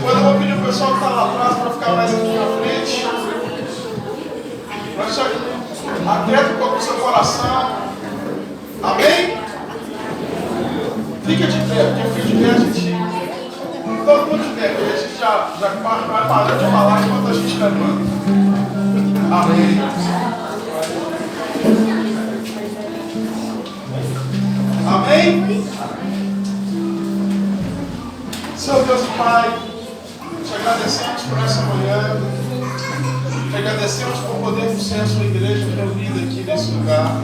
Depois eu vou pedir pro pessoal que está lá atrás para ficar mais aqui na frente. Mas aquieta um pouco o seu coração. Amém? Fica de pé, porque eu fico de pé, a gente. Todo mundo de pé, porque a gente já vai parar de falar enquanto a gente levanta. Amém. Amém? Senhor Deus e Pai, te agradecemos por essa manhã, te agradecemos por podermos ser a sua igreja reunida aqui nesse lugar,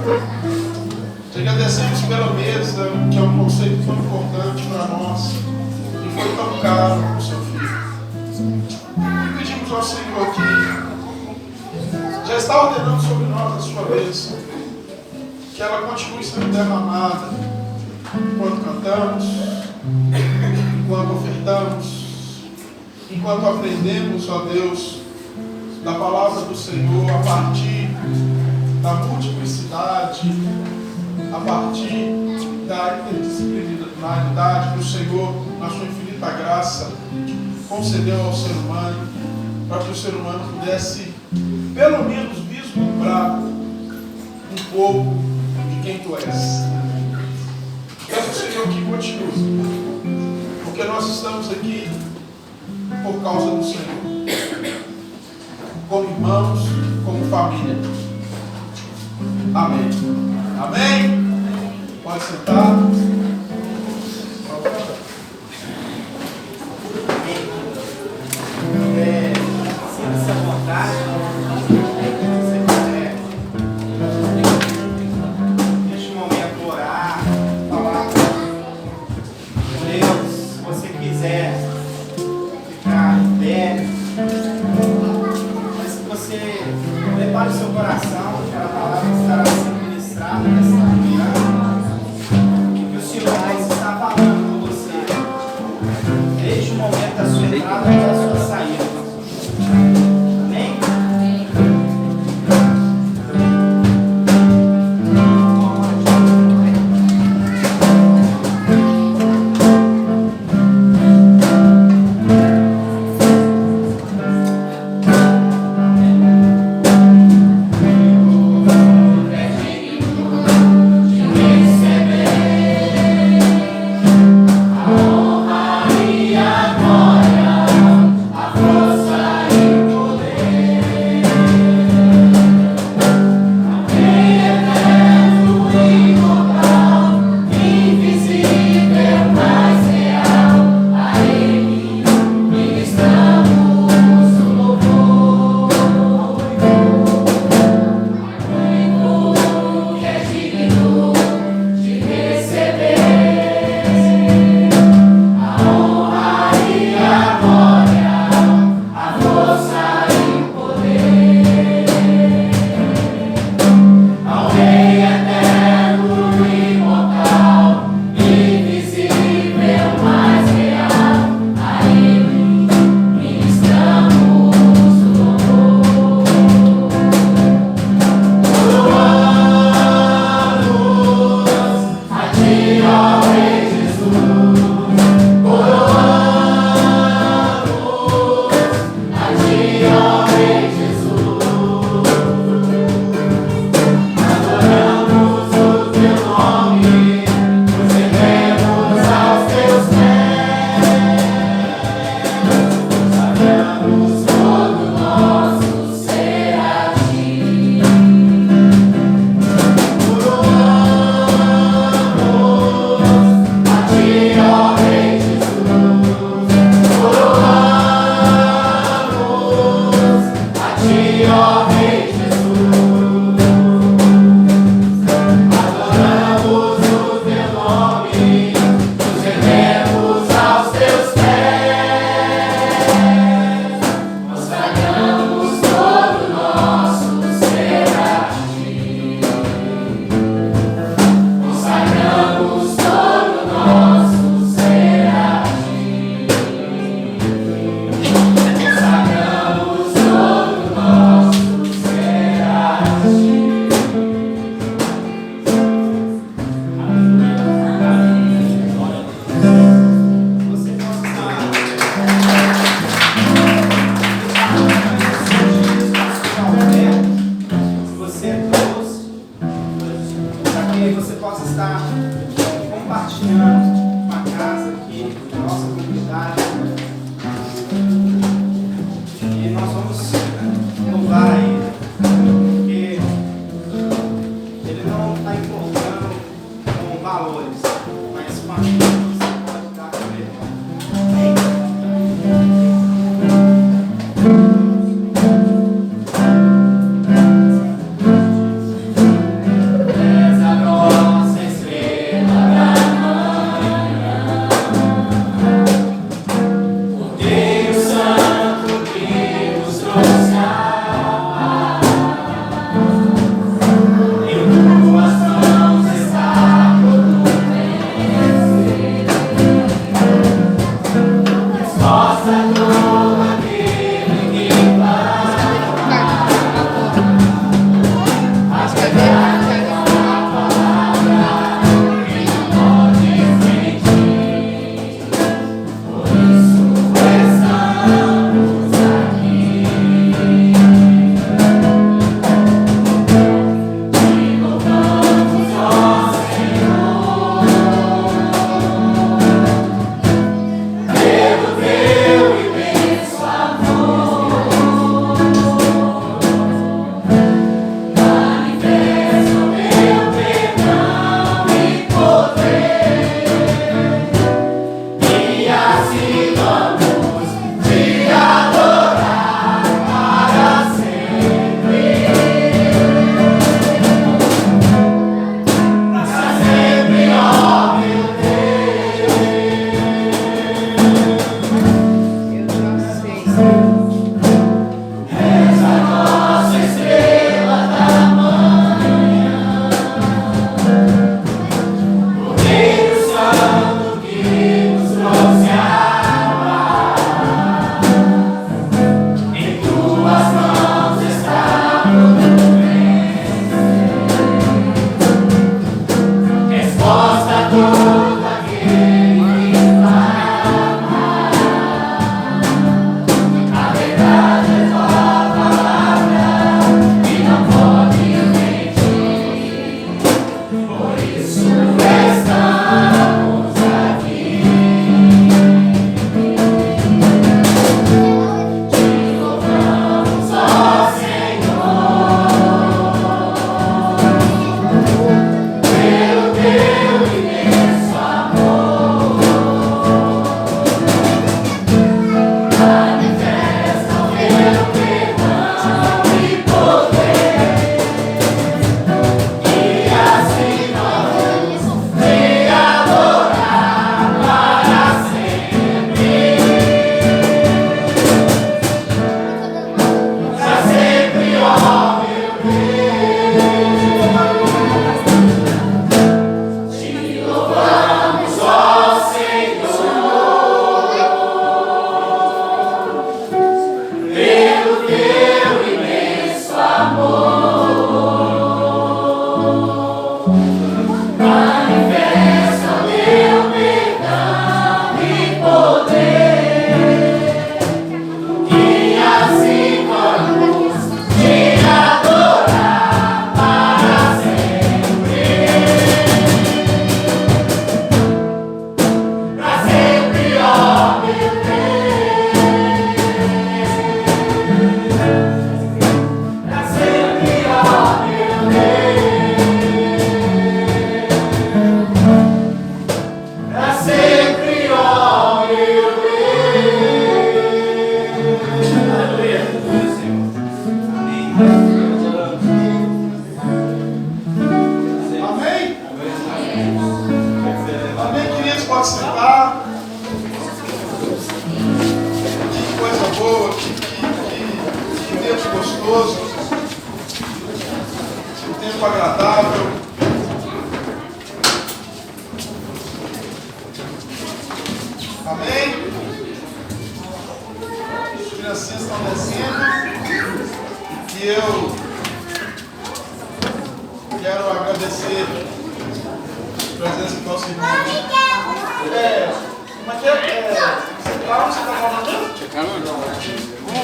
te agradecemos pela mesa, que é um conceito tão importante para nós e foi tão caro para o seu filho. E pedimos ao Senhor que já está ordenando sobre nós a sua bênção, que ela continue sendo derramada enquanto cantamos, enquanto ofertamos, enquanto aprendemos, ó Deus, da palavra do Senhor, a partir da multiplicidade, a partir da interdisciplinaridade que o Senhor, na sua infinita graça, concedeu ao ser humano, para que o ser humano pudesse, pelo menos, vislumbrar um pouco de quem Tu és. Peço ao Senhor que continue, porque nós estamos aqui por causa do Senhor, como irmãos, como família. Amém. Amém? Pode sentar. Sinta-se à vontade. Neste momento orar, falar com Deus. Se você quiser ficar em pé, mas se você prepare o seu coração, aquela palavra que estará sendo ministrada nesta manhã, que o Senhor vai estar falando com você desde o momento da sua entrada até a sua saída. Amém? da nossa comunidade. E nós vamos louvar Ele, porque Ele não está importando com valores, mas com aquilo que você pode dar para Ele. Amém?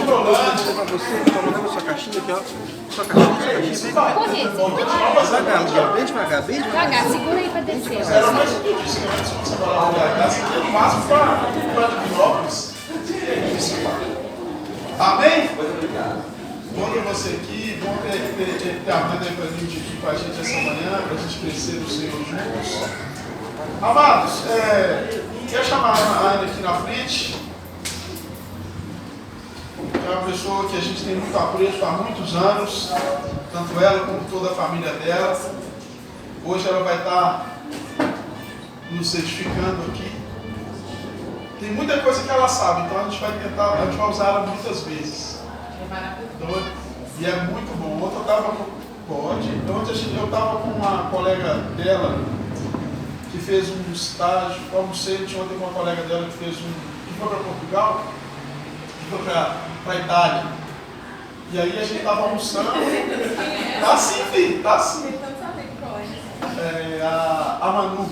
Hidrolândia. Pra você, tô mandando sua caixinha aqui, ó. Sua caixinha, bem devagar, bem devagar. Devagar, segura aí pra descer. Era mais do que eu disse antes, quando você falava da casa, que é no máximo para Divinópolis. Amém? Bom ter você aqui, bom ter a vida aí para gente aqui com a gente essa manhã, para a gente crescer no Senhor juntos. Amados, quero chamar a Ana aqui na frente. É uma pessoa que a gente tem muito apreço há muitos anos, tanto ela como toda a família dela. Hoje ela vai estar nos certificando aqui. Tem muita coisa que ela sabe, então a gente vai usar ela muitas vezes. E é muito bom. Ontem eu estava com uma colega dela que fez um estágio, como sei, tinha ontem uma colega dela que foi para Portugal, que foi para a Itália. E aí a gente estava almoçando. Tá sim, filho, tá sim. A Manu.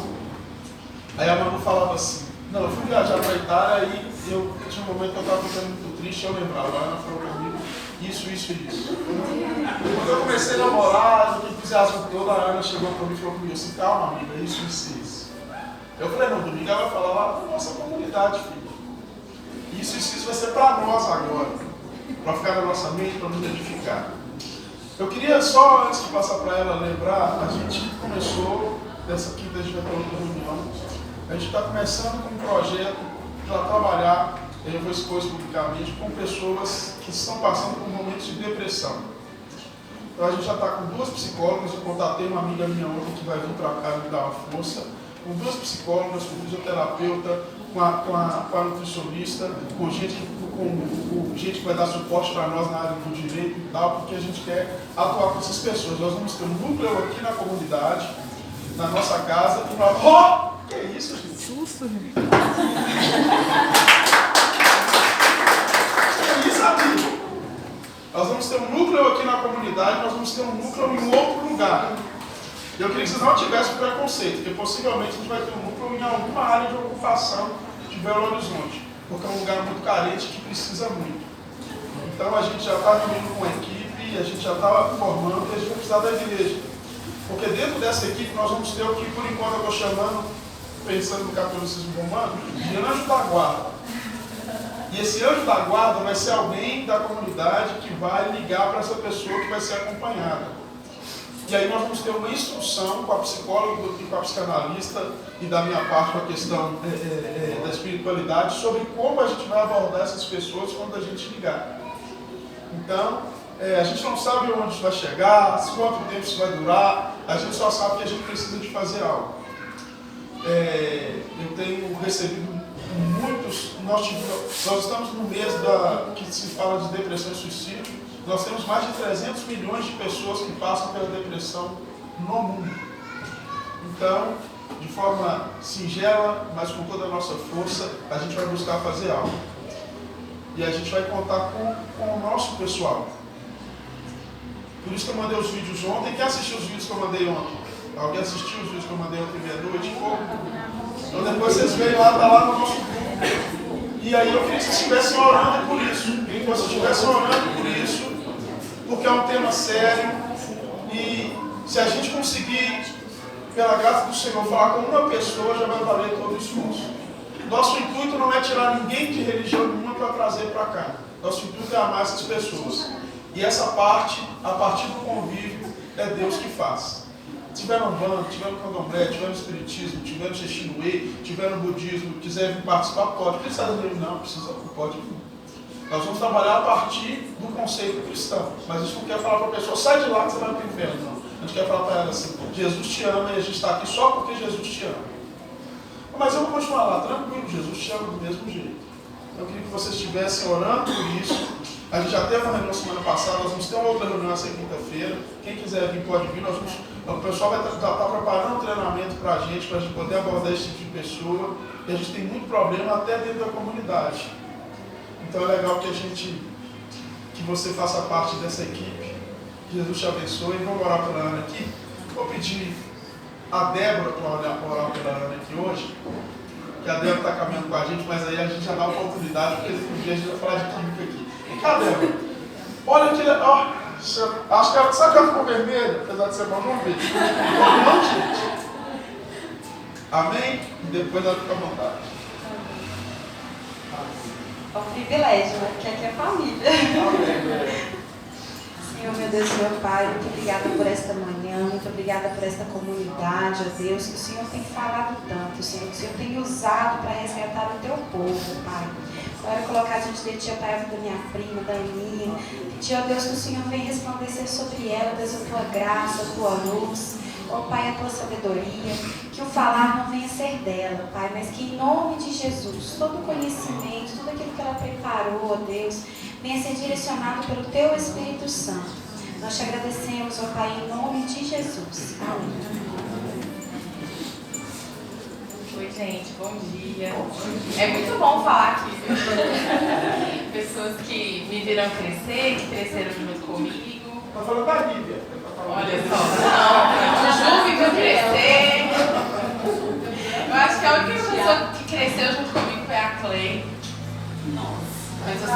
Aí a Manu falava assim, não, eu fui viajar para a Itália e tinha um momento que eu estava ficando muito triste, eu lembrava, ela falou comigo, isso. Quando eu comecei a namorar, eu entusiasmo todo, a Ana chegou para mim e falou comigo assim, calma amiga, isso. Eu falei, não, domingo ela vai falar lá na nossa comunidade, filho. Isso vai ser para nós agora, para ficar na nossa mente, para nos edificar. Eu queria só, antes de passar para ela lembrar, a gente começou, dessa quinta a gente vai para outra reunião, a gente está começando com um projeto para trabalhar, eu vou expor isso publicamente, com pessoas que estão passando por momentos de depressão. Então a gente já está com 2 psicólogas, eu contatei uma amiga minha ontem que vai vir para cá me dar uma força, com 2 psicólogas, com fisioterapeuta, com a nutricionista, com gente que vai dar suporte para nós na área do direito e tal, porque a gente quer atuar com essas pessoas. Nós vamos ter um núcleo aqui na comunidade, na nossa casa, e nós... Oh! Que é isso, gente? Susto, gente. Que é isso, amigo? Nós vamos ter um núcleo aqui na comunidade, nós vamos ter um núcleo em outro lugar. Eu queria que vocês não tivessem preconceito, porque possivelmente a gente vai ter um núcleo em alguma área de ocupação de Belo Horizonte, porque é um lugar muito carente que precisa muito. Então a gente já está reunindo com a equipe, a gente já está formando e a gente vai precisar da igreja. Porque dentro dessa equipe nós vamos ter o que por enquanto eu estou chamando, pensando no catolicismo romano, de anjo da guarda. E esse anjo da guarda vai ser alguém da comunidade que vai ligar para essa pessoa que vai ser acompanhada. E aí nós vamos ter uma instrução com a psicóloga e com a psicanalista e da minha parte com a questão da espiritualidade sobre como a gente vai abordar essas pessoas quando a gente ligar. Então, a gente não sabe onde isso vai chegar, quanto tempo isso vai durar, a gente só sabe que a gente precisa de fazer algo. Eu tenho recebido muitos, nós estamos no mês que se fala de depressão e suicídio. Nós temos mais de 300 milhões de pessoas que passam pela depressão no mundo. Então, de forma singela, mas com toda a nossa força, a gente vai buscar fazer algo. E a gente vai contar com o nosso pessoal. Por isso que eu mandei os vídeos ontem. Quem assistiu os vídeos que eu mandei ontem? Alguém assistiu os vídeos que eu mandei ontem meia-noite? Então depois vocês veem lá, está lá no nosso grupo. E aí eu queria que vocês estivessem orando por isso. Eu queria que vocês estivessem orando por isso. Porque é um tema sério e se a gente conseguir, pela graça do Senhor, falar com uma pessoa, já vai valer todo o esforço. Nosso intuito não é tirar ninguém de religião nenhuma para trazer para cá. Nosso intuito é amar essas pessoas. E essa parte, a partir do convívio, é Deus que faz. Tiver no Umbanda, tiver no Candomblé, tiver no Espiritismo, tiver no Xexinhuê, tiver no Budismo, quiser vir participar, pode. Precisa de não, precisa, pode vir. Nós vamos trabalhar a partir do conceito cristão. Mas a gente não quer falar para a pessoa, sai de lá que você vai para o inferno. Não. A gente quer falar para ela assim, Jesus te ama e a gente está aqui só porque Jesus te ama. Mas eu vou continuar lá, tranquilo, Jesus te ama do mesmo jeito. Eu queria que vocês estivessem orando por isso. A gente já teve uma reunião semana passada, nós vamos ter uma outra reunião essa quinta-feira. Quem quiser vir pode vir. O pessoal vai estar preparando um treinamento para a gente poder abordar esse tipo de pessoa. E a gente tem muito problema até dentro da comunidade. Então é legal que você faça parte dessa equipe. Que Jesus te abençoe. Vamos orar pela Ana aqui. Vou pedir a Débora para orar pela Ana aqui hoje. Que a Débora está caminhando com a gente, mas aí a gente já dá a oportunidade, porque um dia a gente vai falar de química aqui. E Cadê ela? Olha que legal. Acho que ela, sabe que ela ficou vermelha? Apesar de ser bom, vamos ver. Não, gente. Amém? Depois ela fica à vontade. É um privilégio, né? Porque aqui é família. Amém. Senhor, meu Deus, meu Pai, muito obrigada por esta manhã, muito obrigada por esta comunidade, ó Deus, que o Senhor tem falado tanto, Senhor, que o Senhor tem usado para resgatar o teu povo, Pai. Eu quero colocar diante de Ti, Pai, a vida da minha prima, da Aninha. Pedir, ó Deus, que o Senhor venha resplandecer sobre ela, Deus, a Tua graça, a Tua luz, ó Pai, a Tua sabedoria, que o falar não venha ser dela, Pai, mas que em nome de Jesus, todo o conhecimento, tudo aquilo que ela preparou, ó Deus, venha ser direcionado pelo Teu Espírito Santo. Nós te agradecemos, ó Pai, em nome de Jesus. Amém. Oi, gente, bom dia. É muito bom falar aqui, viu? Pessoas que me viram crescer, que cresceram junto comigo. Está falando da Lívia. Olha só, não, o Ju me viu crescer. Eu acho que a única pessoa que cresceu junto comigo foi a Clay. Nossa. Mas você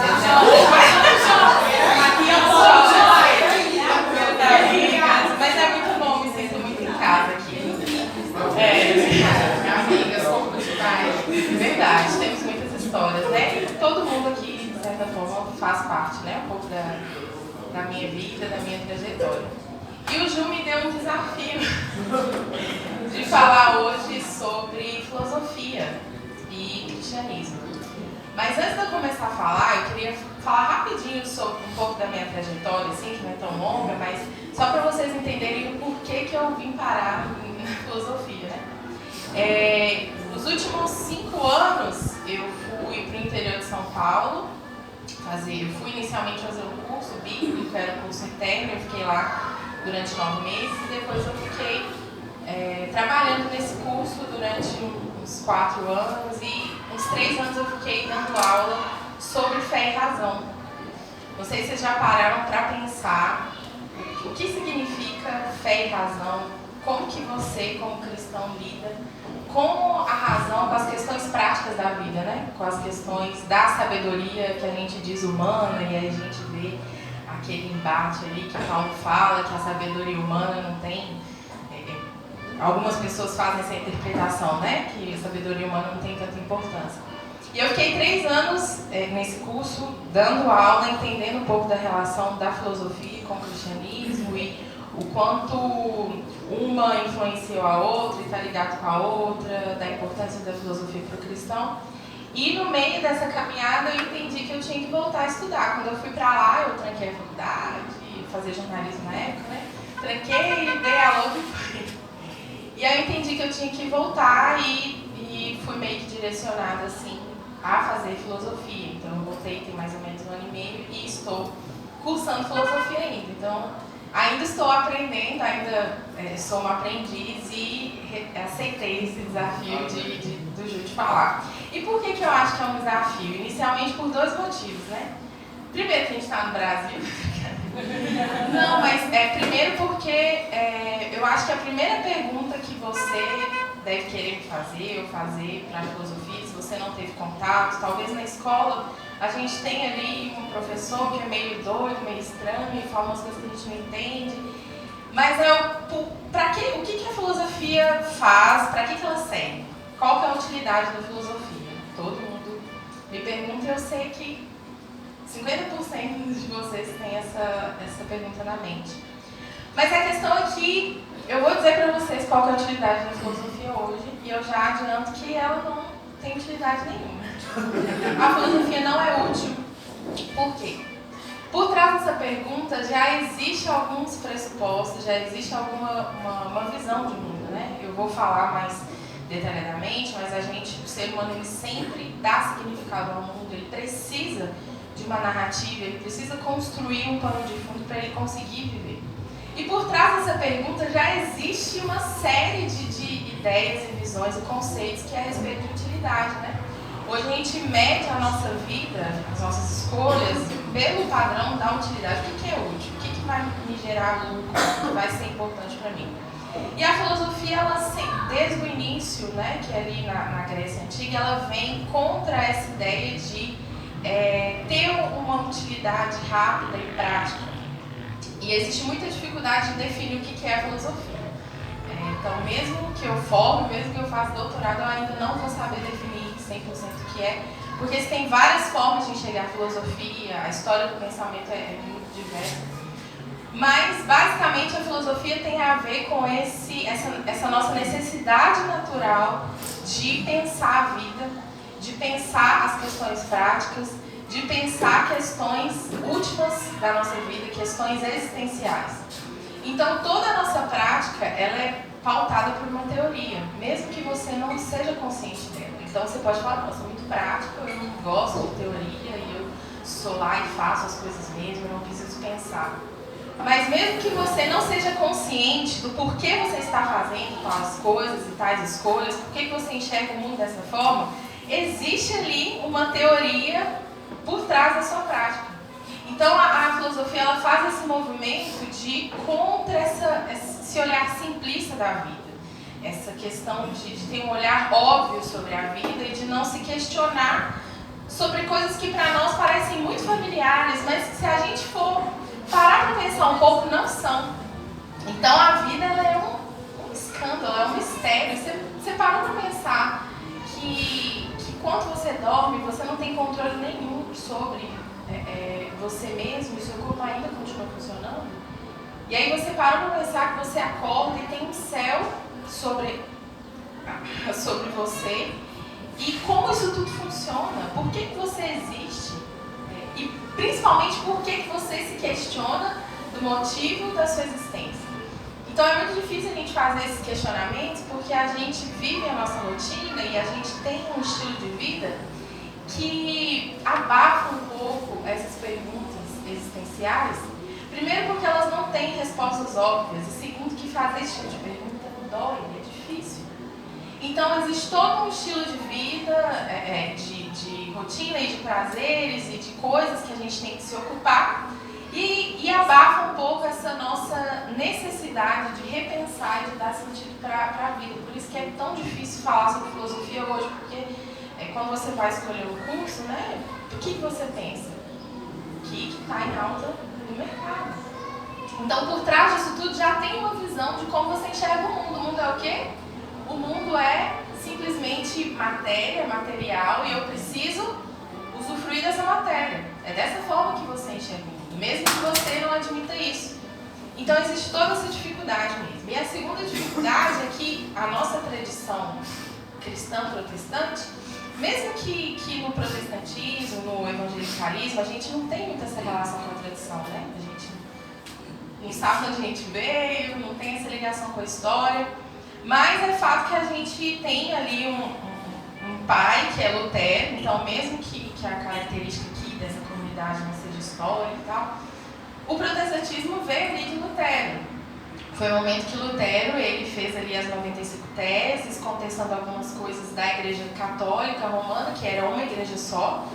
mas é muito bom, me sinto muito em casa aqui. Amigas, é verdade, temos muitas histórias, né? E todo mundo aqui, de certa forma, faz parte, né? Um pouco da minha vida, da minha trajetória. E o Ju me deu um desafio de falar hoje sobre filosofia e cristianismo. Mas antes de eu começar a falar, eu queria falar rapidinho sobre um pouco da minha trajetória, assim, que não é tão longa, mas só para vocês entenderem o porquê que eu vim parar na filosofia, né? Nos últimos 5 anos, eu fui para o interior de São Paulo, eu fui inicialmente fazer um curso bíblico, era um curso interno, eu fiquei lá durante 9 meses, e depois eu fiquei trabalhando nesse curso durante uns 4 anos, e uns 3 anos eu fiquei dando aula sobre fé e razão. Não sei se vocês já pararam para pensar o que significa fé e razão, como que você, como cristão, lida com a razão, com as questões práticas da vida, né? Com as questões da sabedoria que a gente diz humana, e aí a gente vê aquele embate ali que Paulo fala que a sabedoria humana não tem. Algumas pessoas fazem essa interpretação, né? Que a sabedoria humana não tem tanta importância. E eu fiquei 3 anos nesse curso, dando aula, entendendo um pouco da relação da filosofia com o cristianismo e o quanto uma influenciou a outra e está ligado com a outra, da importância da filosofia para o cristão. E no meio dessa caminhada eu entendi que eu tinha que voltar a estudar. Quando eu fui para lá, eu tranquei a faculdade, fazia jornalismo na época, né? Tranquei, dei a louca e fui. E aí eu entendi que eu tinha que voltar e fui meio que direcionada assim a fazer filosofia. Então eu voltei tem mais ou menos 1 ano e meio e estou cursando filosofia ainda. Então ainda estou aprendendo, ainda sou uma aprendiz e aceitei esse desafio do Ju de falar. E por que eu acho que é um desafio? Inicialmente por 2 motivos, né? Primeiro que a gente está no Brasil. Não, mas primeiro porque eu acho que a primeira pergunta que você deve querer fazer ou fazer para a filosofia, se você não teve contato, talvez na escola a gente tem ali um professor que é meio doido, meio estranho e fala umas coisas que a gente não entende. Mas o que a filosofia faz? Para que ela serve? Qual que é a utilidade da filosofia? Todo mundo me pergunta e eu sei que 50% de vocês têm essa pergunta na mente. Mas a questão é que eu vou dizer para vocês qual que é a utilidade da filosofia hoje e eu já adianto que ela não tem utilidade nenhuma. A filosofia não é útil. Por quê? Por trás dessa pergunta já existe alguns pressupostos, já existe uma visão de mundo, né? Eu vou falar mais detalhadamente, mas o ser humano, ele sempre dá significado ao mundo, ele precisa de uma narrativa, ele precisa construir um pano de fundo para ele conseguir viver. E por trás dessa pergunta já existe uma série de ideias e visões e conceitos que é a respeito de utilidade, né? Hoje a gente mede a nossa vida, as nossas escolhas, pelo padrão da utilidade. O que é útil? O que vai me gerar lucro? O que vai ser importante para mim? E a filosofia, ela desde o início, né, que é ali na Grécia Antiga, ela vem contra essa ideia de ter uma utilidade atividade rápida e prática. E existe muita dificuldade em definir o que é a filosofia. Então, mesmo que eu forme, mesmo que eu faça doutorado, eu ainda não vou saber definir 100% o que é, porque tem várias formas de enxergar a filosofia, a história do pensamento é muito diversa. Mas, basicamente, a filosofia tem a ver com essa nossa necessidade natural de pensar a vida, de pensar as questões práticas, de pensar questões últimas da nossa vida, questões existenciais. Então, toda a nossa prática, ela é pautada por uma teoria, mesmo que você não seja consciente dela. Então, você pode falar, eu sou muito prática, eu não gosto de teoria, e eu sou lá e faço as coisas mesmo, eu não preciso pensar. Mas mesmo que você não seja consciente do porquê você está fazendo tais coisas e tais escolhas, por que você enxerga o mundo dessa forma, existe ali uma teoria por trás da sua prática. Então a filosofia ela faz esse movimento de contra esse olhar simplista da vida. Essa questão de ter um olhar óbvio sobre a vida e de não se questionar sobre coisas que para nós parecem muito familiares, mas que se a gente for parar para pensar um pouco, não são. Então a vida ela é um escândalo, é um mistério. Você parou para pensar que quando você dorme, você não tem controle nenhum sobre você mesmo e seu corpo ainda continua funcionando? E aí você parou para pensar que você acorda e tem um céu sobre você, e como isso tudo funciona, por que você existe, e principalmente por que você se questiona do motivo da sua existência. Então é muito difícil a gente fazer esses questionamentos porque a gente vive a nossa rotina e a gente tem um estilo de vida que abafa um pouco essas perguntas existenciais. Primeiro porque elas não têm respostas óbvias, e segundo que fazer esse tipo de pergunta dói, é difícil. Então existe todo um estilo de vida, de rotina e de prazeres e de coisas que a gente tem que se ocupar, e abafa um pouco essa nossa necessidade de repensar e de dar sentido para a vida. Por isso que é tão difícil falar sobre filosofia hoje, porque quando você vai escolher um curso, né, o que você pensa? O que está em alta no mercado. Então, por trás disso tudo, já tem uma visão de como você enxerga o mundo. O mundo é o quê? O mundo é simplesmente matéria, material, e eu preciso usufruir dessa matéria. É dessa forma que você enxerga o mundo, mesmo que você não admita isso. Então, existe toda essa dificuldade mesmo. E a segunda dificuldade é que a nossa tradição cristã protestante, mesmo que no protestantismo, no evangelicalismo, a gente não tem muita essa relação com a tradição, né? A gente não sabe onde a gente veio, não tem essa ligação com a história, mas é fato que a gente tem ali um pai que é Lutero. Então mesmo que a característica aqui dessa comunidade não seja história e tal, o protestantismo veio ali de Lutero. Foi o momento que Lutero ele fez ali as 95 teses, contestando algumas coisas da Igreja Católica Romana, que era uma igreja só.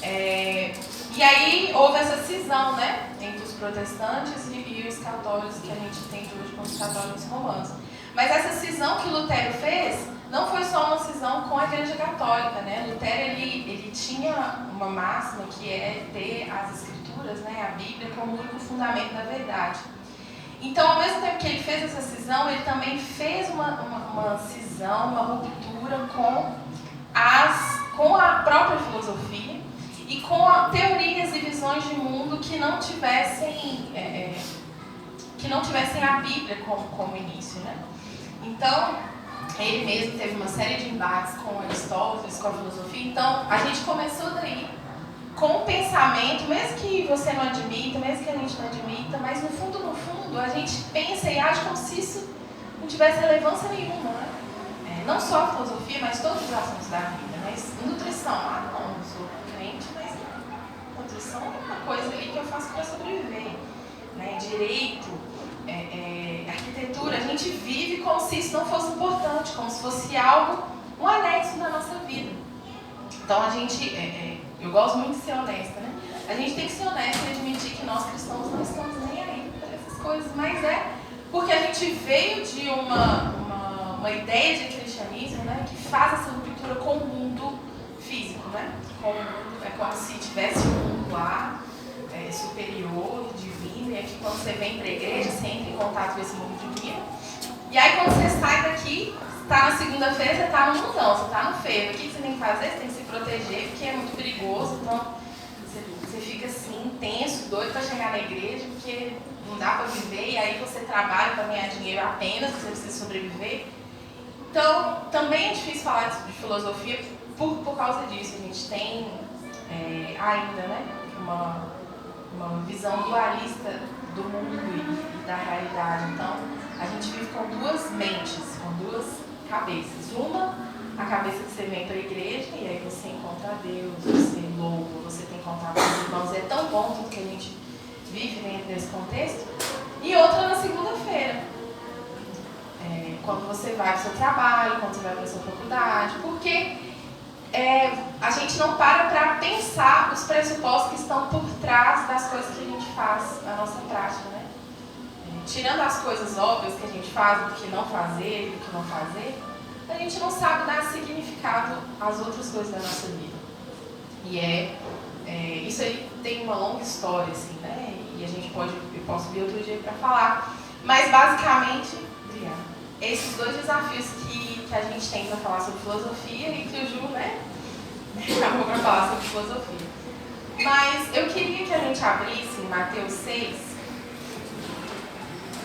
E aí houve essa cisão, né, entre os protestantes e os católicos que a gente tem hoje com os católicos romanos. Mas essa cisão que Lutero fez não foi só uma cisão com a Igreja Católica, né? Lutero ele tinha uma máxima que é ter as Escrituras, né, a Bíblia, como o único fundamento da verdade. Então, ao mesmo tempo que ele fez essa cisão, ele também fez uma cisão, uma ruptura com a própria filosofia e com teorias e visões de mundo que não tivessem a Bíblia como início, né? Então, ele mesmo teve uma série de embates com Aristóteles, com a filosofia. Então, a gente começou daí com o pensamento, mesmo que você não admita, mesmo que a gente não admita, mas no fundo, a gente pensa e age como se isso não tivesse relevância nenhuma, né? Não só a filosofia, mas todos os assuntos da vida. Mas nutrição, não, eu sou crente, mas nutrição é uma coisa ali que eu faço para sobreviver, né? Direito, arquitetura, a gente vive como se isso não fosse importante, como se fosse algo, um anexo da nossa vida. Então a gente, eu gosto muito de ser honesta, né? A gente tem que ser honesta e admitir que nós cristãos não estamos nem aí para essas coisas, mas porque a gente veio de uma ideia de cristianismo, né, que faz essa ruptura com o mundo físico, né? Com o mundo, é como se tivesse um mundo lá, superior, divino, e aqui quando você vem para a igreja, você entra em contato com esse mundo divino. E aí quando você sai daqui, está na segunda-feira, você está no mundão, você está no ferro. O que você tem que fazer? Você tem que se proteger, porque é muito perigoso, então você fica assim, tenso, doido para chegar na igreja, porque não dá para viver, e aí você trabalha para ganhar dinheiro apenas, você precisa sobreviver. Então, também é difícil falar de filosofia por causa disso. A gente tem ainda, né, uma visão dualista do mundo e da realidade. Então, a gente vive com duas mentes, com duas cabeças. Uma, a cabeça que você vem para a igreja e aí você encontra Deus, você louva, você tem contato com os irmãos. É tão bom tudo que a gente vive dentro desse contexto. E outra na segunda-feira. Quando você vai para o seu trabalho, quando você vai para a sua faculdade. Porque a gente não para pensar os pressupostos que estão por trás das coisas que a gente faz na nossa prática, né? Tirando as coisas óbvias que a gente faz, do que não fazer, do que não fazer, a gente não sabe dar significado às outras coisas da nossa vida. E isso aí tem uma longa história, assim, né? E eu posso vir outro dia para falar. Mas, basicamente, esses dois desafios que a gente tem para falar sobre filosofia e que o Ju, né, acabou para falar sobre filosofia. Mas eu queria que a gente abrisse em Mateus 6.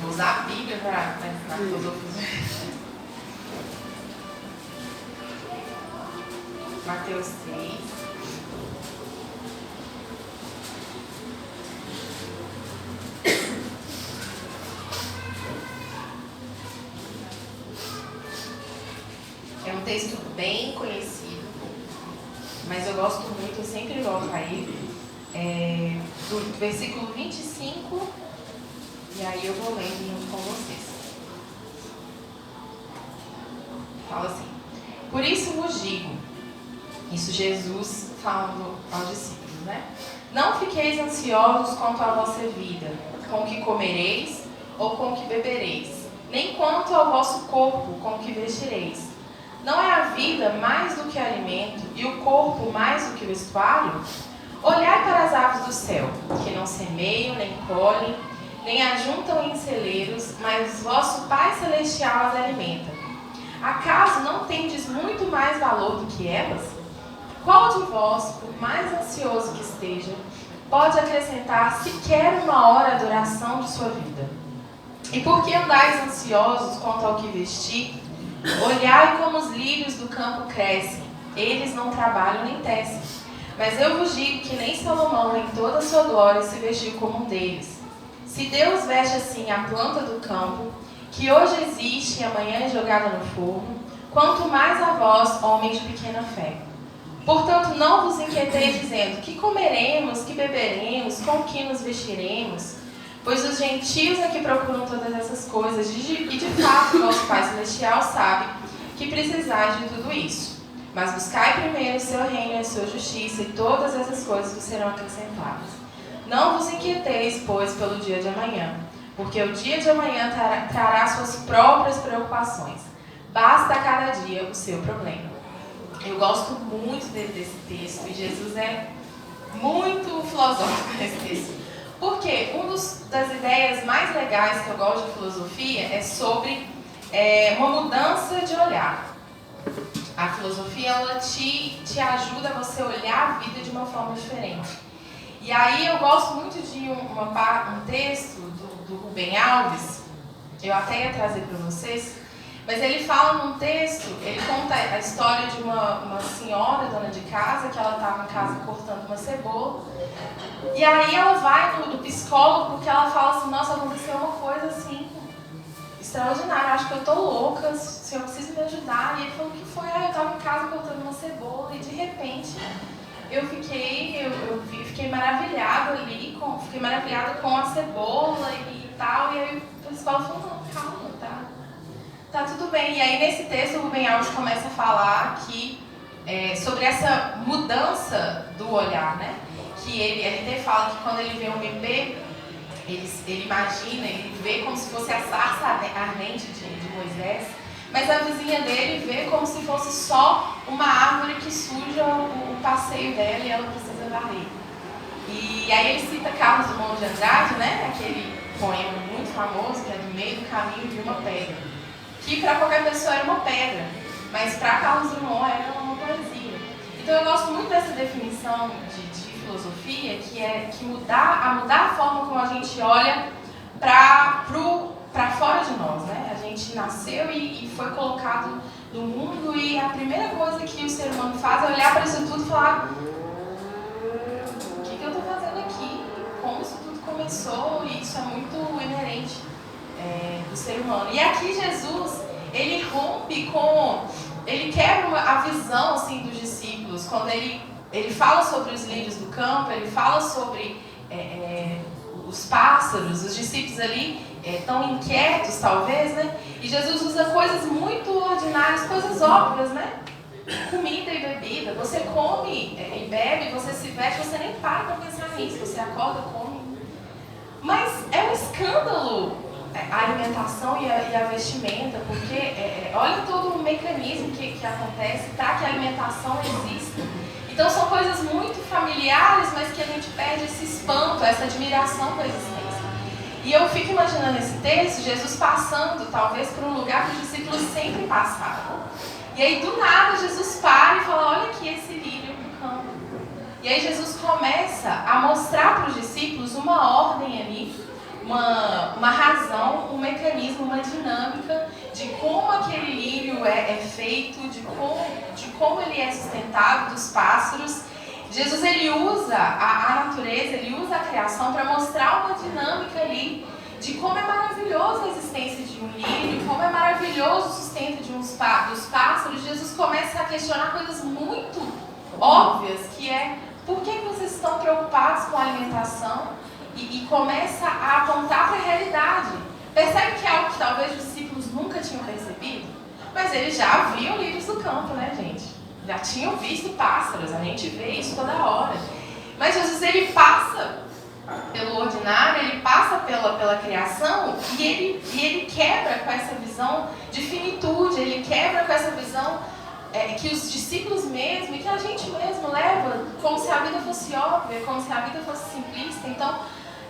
Vou usar a Bíblia para ensinar filosofia. Mateus 6. É um texto bem conhecido, mas eu gosto muito, eu sempre volto a ele, do versículo 25, e aí eu vou lendo junto com vocês. Fala assim: por isso vos digo, isso Jesus falando aos discípulos, né? Não fiqueis ansiosos quanto à vossa vida, com o que comereis ou com o que bebereis, nem quanto ao vosso corpo, com o que vestireis. Não é a vida mais do que alimento e o corpo mais do que vestuário? Olhai para as aves do céu, que não semeiam, nem colhem, nem ajuntam em celeiros, mas vosso Pai Celestial as alimenta. Acaso não tendes muito mais valor do que elas? Qual de vós, por mais ansioso que esteja, pode acrescentar sequer uma hora à duração de sua vida? E por que andais ansiosos quanto ao que vestir? Olhai como os lírios do campo crescem, eles não trabalham nem tecem. Mas eu vos digo que nem Salomão, em toda a sua glória, se vestiu como um deles. Se Deus veste assim a planta do campo, que hoje existe e amanhã é jogada no forno, quanto mais a vós, homens de pequena fé. Portanto, não vos inquieteis dizendo, que comeremos, que beberemos, com que nos vestiremos? Pois os gentios é que procuram todas essas coisas, e de fato o vosso Pai Celestial sabe que precisais de tudo isso. Mas buscai primeiro o seu reino e a sua justiça, e todas essas coisas vos serão acrescentadas. Não vos inquieteis, pois, pelo dia de amanhã, porque o dia de amanhã trará suas próprias preocupações. Basta a cada dia o seu problema. Eu gosto muito desse texto, e Jesus é muito filosófico nesse texto. Porque uma das ideias mais legais que eu gosto de filosofia é sobre uma mudança de olhar. A filosofia, ela te ajuda a você olhar a vida de uma forma diferente. E aí eu gosto muito de um texto do Rubem Alves, eu até ia trazer para vocês, mas ele fala num texto, ele conta a história de uma senhora, dona de casa, que ela estava em casa cortando uma cebola. E aí ela vai no psicólogo porque ela fala assim, nossa, aconteceu uma coisa assim, extraordinária, acho que eu tô louca, o senhor precisa me ajudar. E ele falou, o que foi? Eu estava em casa cortando uma cebola e de repente eu fiquei maravilhada ali, fiquei maravilhada com a cebola e tal. E aí o psicólogo falou, não, calma, tá tudo bem. E aí nesse texto o Rubem Alves começa a falar sobre essa mudança do olhar, né? Que ele até fala que quando ele vê um bebê, ele imagina, ele vê como se fosse a sarça ardente de Moisés, mas a vizinha dele vê como se fosse só uma árvore que suja o passeio dela e ela precisa varrer. E aí ele cita Carlos Drummond de Andrade, né? Aquele poema muito famoso, que é Do Meio do Caminho de uma Pedra. Que para qualquer pessoa era uma pedra, mas para Carlos Drummond era uma poesia. Então eu gosto muito dessa definição de filosofia, que é que mudar a forma como a gente olha para fora de nós, né? A gente nasceu e foi colocado no mundo, e a primeira coisa que o ser humano faz é olhar para isso tudo e falar: o que eu estou fazendo aqui? Como isso tudo começou? E isso é muito inerente do ser humano. E aqui Jesus, ele rompe ele quebra a visão assim, dos discípulos, quando ele fala sobre os lírios do campo, ele fala sobre os pássaros, os discípulos ali tão inquietos, talvez, né? E Jesus usa coisas muito ordinárias, coisas óbvias, né? Comida e bebida. Você come e bebe, você se veste, você nem para para pensar nisso. Você acorda, come. Mas é um escândalo a alimentação e a vestimenta, porque olha todo o mecanismo que acontece para que a alimentação exista. Então são coisas muito familiares, mas que a gente perde esse espanto, essa admiração com a existência. E eu fico imaginando esse texto, Jesus passando talvez por um lugar que os discípulos sempre passaram. E aí do nada Jesus para e fala: olha aqui esse lírio do campo. E aí Jesus começa a mostrar para os discípulos uma ordem ali, uma razão, um mecanismo, uma dinâmica de como aquele lírio é feito, de como ele é sustentado, dos pássaros. Jesus, ele usa a natureza, ele usa a criação para mostrar uma dinâmica ali de como é maravilhosa a existência de um lírio, como é maravilhoso o sustento dos pássaros. Jesus começa a questionar coisas muito óbvias, que é: por que vocês estão preocupados com a alimentação? E começa a apontar para a realidade. Percebe que é algo que talvez os discípulos nunca tinham percebido? Mas eles já viam lírios do campo, né, gente? Já tinham visto pássaros, a gente vê isso toda hora. Mas Jesus, ele passa pelo ordinário, ele passa pela criação e ele quebra com essa visão de finitude, ele quebra com essa visão que os discípulos mesmo e que a gente mesmo leva como se a vida fosse óbvia, como se a vida fosse simplista. Então,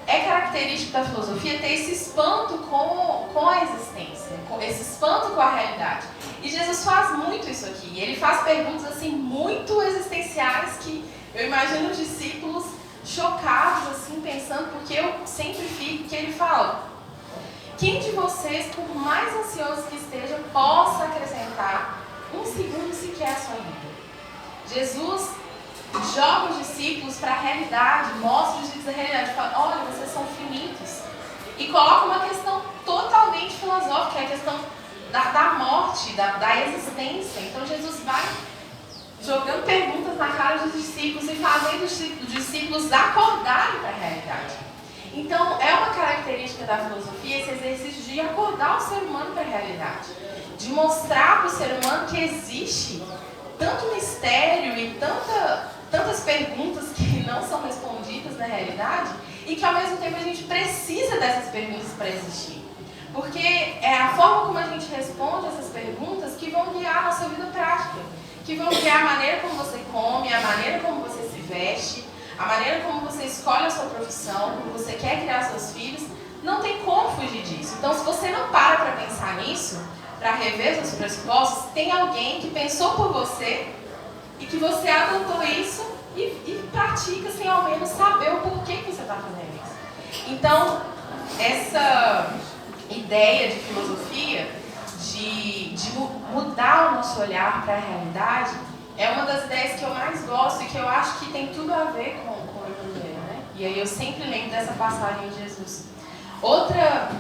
é característico da filosofia ter esse espanto com a existência, esse espanto com a realidade. E Jesus faz muito isso aqui. Ele faz perguntas assim muito existenciais que eu imagino os discípulos chocados, assim, pensando, porque eu sempre fico, que ele fala: quem de vocês, por mais ansioso que esteja, possa acrescentar um segundo sequer à sua vida? Jesus joga os discípulos para a realidade, mostra os discípulos a realidade, fala: olha, vocês são finitos. E coloca uma questão totalmente filosófica, é a questão da morte, da existência. Então Jesus vai jogando perguntas na cara dos discípulos e fazendo os discípulos acordarem para a realidade. Então é uma característica da filosofia esse exercício de acordar o ser humano para a realidade, de mostrar para o ser humano que existe tanto mistério e tantas perguntas que não são respondidas na realidade, e que ao mesmo tempo a gente precisa dessas perguntas para existir. Porque é a forma como a gente responde essas perguntas que vão guiar a nossa vida prática, que vão guiar a maneira como você come, a maneira como você se veste, a maneira como você escolhe a sua profissão, como você quer criar seus filhos. Não tem como fugir disso. Então, se você não para pensar nisso, para rever seus pressupostos, tem alguém que pensou por você e que você adotou isso e pratica sem ao menos saber o porquê que você está fazendo isso. Então, essa ideia de filosofia, de mudar o nosso olhar para a realidade, é uma das ideias que eu mais gosto e que eu acho que tem tudo a ver com o Evangelho, né? E aí eu sempre lembro dessa passagem de Jesus. Outra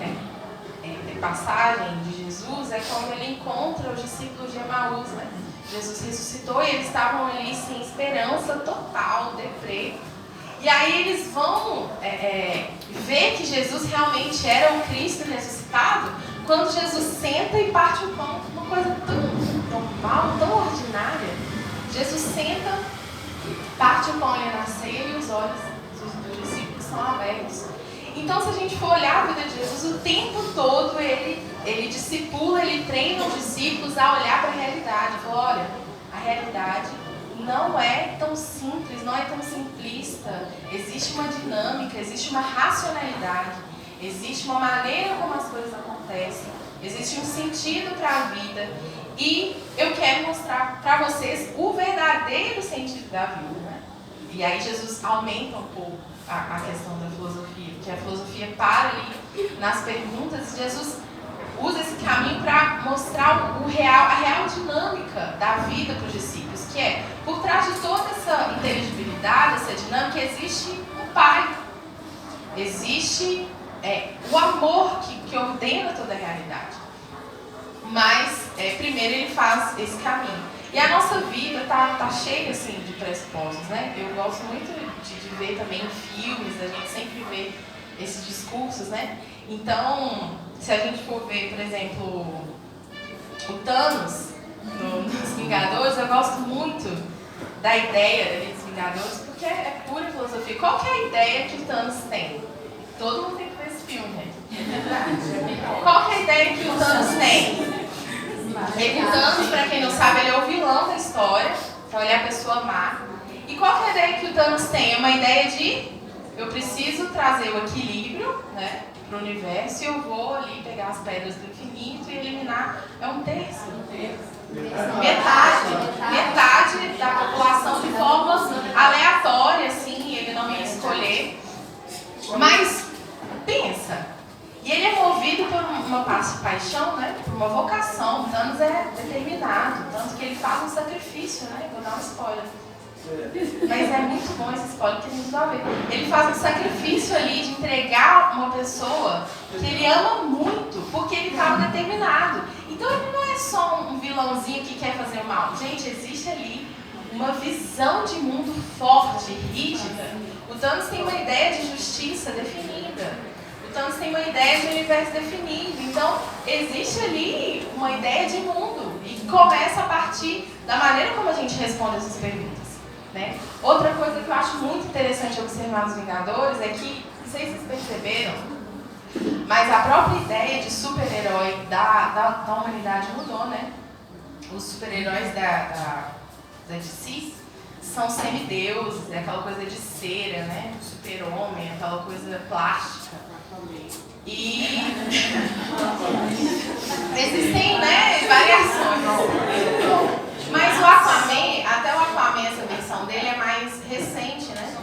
passagem de Jesus é quando ele encontra os discípulos de Emaús, né? Jesus ressuscitou e eles estavam ali sem esperança total, deprê. E aí eles vão ver que Jesus realmente era o Cristo ressuscitado quando Jesus senta e parte o pão. Uma coisa tão normal, tão ordinária. Jesus senta, parte o pão ali na ceia e os olhos dos discípulos são abertos. Então, se a gente for olhar a vida de Jesus, o tempo todo ele discipula, ele treina os discípulos a olhar para a realidade. Fala: olha, a realidade não é tão simples, não é tão simplista. Existe uma dinâmica, existe uma racionalidade, existe uma maneira como as coisas acontecem, existe um sentido para a vida. E eu quero mostrar para vocês o verdadeiro sentido da vida, né? E aí Jesus aumenta um pouco a questão da filosofia, que a filosofia para ali nas perguntas e Jesus usa esse caminho para mostrar a real dinâmica da vida para os discípulos, que é, por trás de toda essa inteligibilidade, essa dinâmica, existe um Pai, existe o amor que ordena toda a realidade. Mas, primeiro ele faz esse caminho. E a nossa vida tá cheia assim, de pressupostos, né? Eu gosto muito de ver também em filmes, a gente sempre vê esses discursos, né? Então, se a gente for ver, por exemplo, o Thanos nos Vingadores, eu gosto muito da ideia ali dos Vingadores, porque é pura filosofia. Qual que é a ideia que o Thanos tem? Todo mundo tem que ver esse filme, gente. Qual que é a ideia que o Thanos tem? O Thanos, para quem não sabe, ele é o vilão da história, então ele é a pessoa má. E qual que é a ideia que o Thanos tem? É uma ideia de eu preciso trazer o equilíbrio, né, para o universo e eu vou ali pegar as pedras do infinito e eliminar. É um terço. Metade da população de forma aleatória, assim, ele não ia escolher. Mas pensa. E ele é movido por uma paixão, né? Por uma vocação. O Thanos é determinado, tanto que ele faz um sacrifício, né? Vou dar um spoiler. Mas é muito bom esse spoiler, que tem muito a ver. Ele faz um sacrifício ali de entregar uma pessoa que ele ama muito, porque ele estava determinado. Então ele não é só um vilãozinho que quer fazer o mal. Gente, existe ali uma visão de mundo forte, rígida. O Thanos tem uma ideia de justiça definida. O Thanos tem uma ideia de universo definido. Então, existe ali uma ideia de mundo. E começa a partir da maneira como a gente responde essas perguntas, né? Outra coisa que eu acho muito interessante observar nos Vingadores é que, não sei se vocês perceberam, mas a própria ideia de super-herói da humanidade mudou, né? Os super-heróis da DC são semideuses, é aquela coisa de cera, né? O super-homem, aquela coisa plástica. E existem, né, variações. Mas o Aquaman, até o Aquaman, essa versão dele é mais recente, né?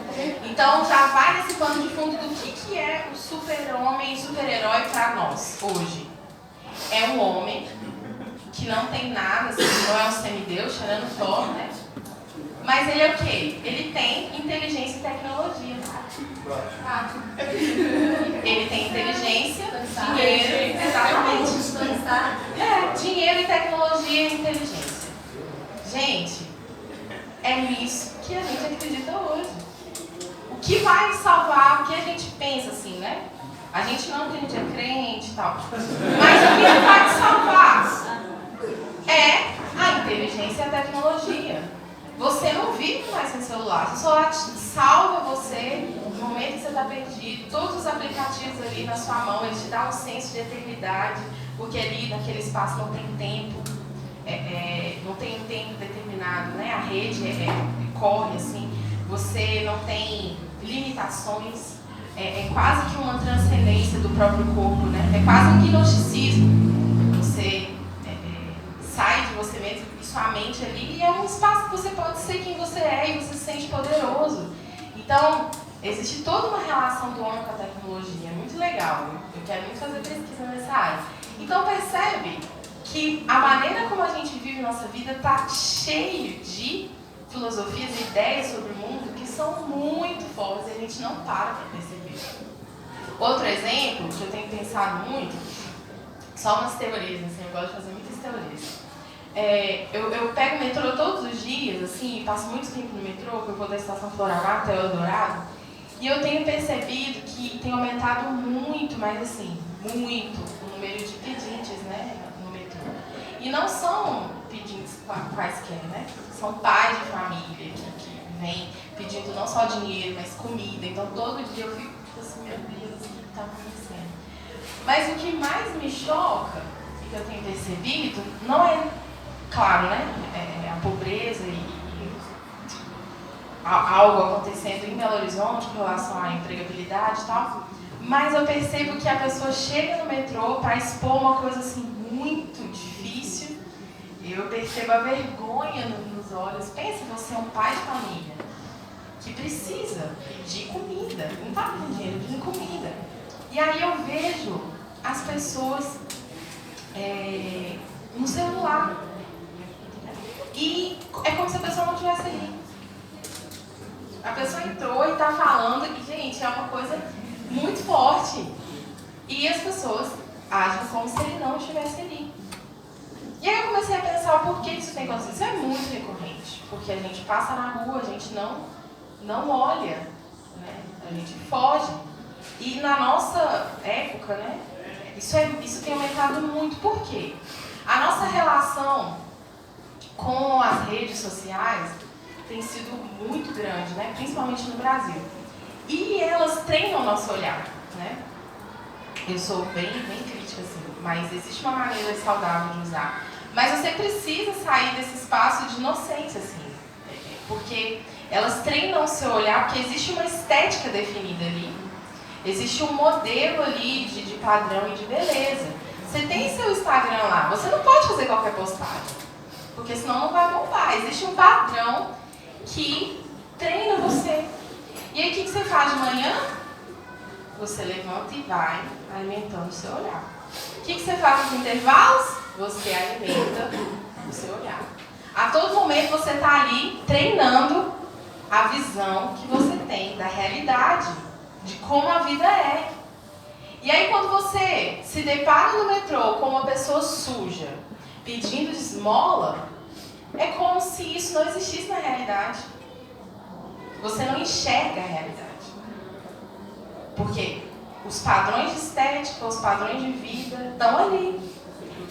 Então já vai nesse pano de fundo do que é o super-homem, super-herói para nós hoje. É um homem que não tem nada, assim, não é um semideus, tirando Thor, né? Mas ele é o quê? Ele tem inteligência e tecnologia. Ele tem inteligência, dinheiro, exatamente. Dinheiro e tecnologia e inteligência. Gente, é nisso que a gente acredita hoje. O que vai salvar, o que a gente pensa assim, né? A gente não tem dia crente e tal. Mas o que vai te salvar é a inteligência e a tecnologia. Você não vive mais sem celular, você só salva você no momento que você está perdido. Todos os aplicativos ali na sua mão, eles te dão um senso de eternidade, porque ali naquele espaço não tem tempo, não tem um tempo determinado, né? A rede corre assim, você não tem limitações, é quase que uma transcendência do próprio corpo, né? É quase um gnosticismo. Você sai de você mesmo e sua mente ali, e é um espaço que você pode ser quem você é e você se sente poderoso. Então, existe toda uma relação do homem com a tecnologia, é muito legal. Eu quero muito fazer pesquisa nessa área. Então, percebe que a maneira como a gente vive nossa vida está cheio de filosofias e ideias sobre o mundo que são muito fortes e a gente não para perceber. Outro exemplo que eu tenho pensado muito, só umas teorias, assim, eu gosto de fazer muitas teorias. Eu pego o metrô todos os dias, assim, passo muito tempo no metrô, que eu vou da estação Floramar até o Eldorado, e eu tenho percebido que tem aumentado muito, mas assim, muito, o número de pedintes, né, no metrô. E não são pedintes quaisquer, né? São pais de família que vêm pedindo não só dinheiro, mas comida. Então todo dia eu fico tipo assim, meu Deus, o que está acontecendo? Mas o que mais me choca, e que eu tenho percebido, não é, claro, né, a pobreza algo acontecendo em Belo Horizonte com relação à empregabilidade e tal, mas eu percebo que a pessoa chega no metrô para expor uma coisa assim muito difícil, eu percebo a vergonha nos olhos. Pensa, você é um pai de família que precisa pedir comida, não está pedindo dinheiro, pedindo comida. E aí eu vejo as pessoas no celular. E é como se a pessoa não estivesse ali. A pessoa entrou e está falando, e gente, é uma coisa muito forte. E as pessoas agem como se ele não estivesse ali. E aí eu comecei a pensar o porquê isso tem acontecido. Isso é muito recorrente, porque a gente passa na rua, a gente não olha, né? A gente foge. E na nossa época, né, isso tem aumentado muito. Por quê? A nossa relação com as redes sociais tem sido muito grande, né? Principalmente no Brasil. E elas treinam o nosso olhar, né? Eu sou bem crítica, assim, mas existe uma maneira saudável de usar. Mas você precisa sair desse espaço de inocência, assim, porque elas treinam o seu olhar, porque existe uma estética definida ali, existe um modelo ali de padrão e de beleza. Você tem seu Instagram lá, você não pode fazer qualquer postagem, porque senão não vai bombar. Existe um padrão que treina você. E aí o que você faz de manhã? Você levanta e vai alimentando o seu olhar. O que você faz nos intervalos? Você alimenta o seu olhar. A todo momento você está ali treinando a visão que você tem da realidade, de como a vida é. E aí quando você se depara no metrô com uma pessoa suja, pedindo esmola, é como se isso não existisse na realidade. Você não enxerga a realidade. Porque os padrões de estética, os padrões de vida estão ali,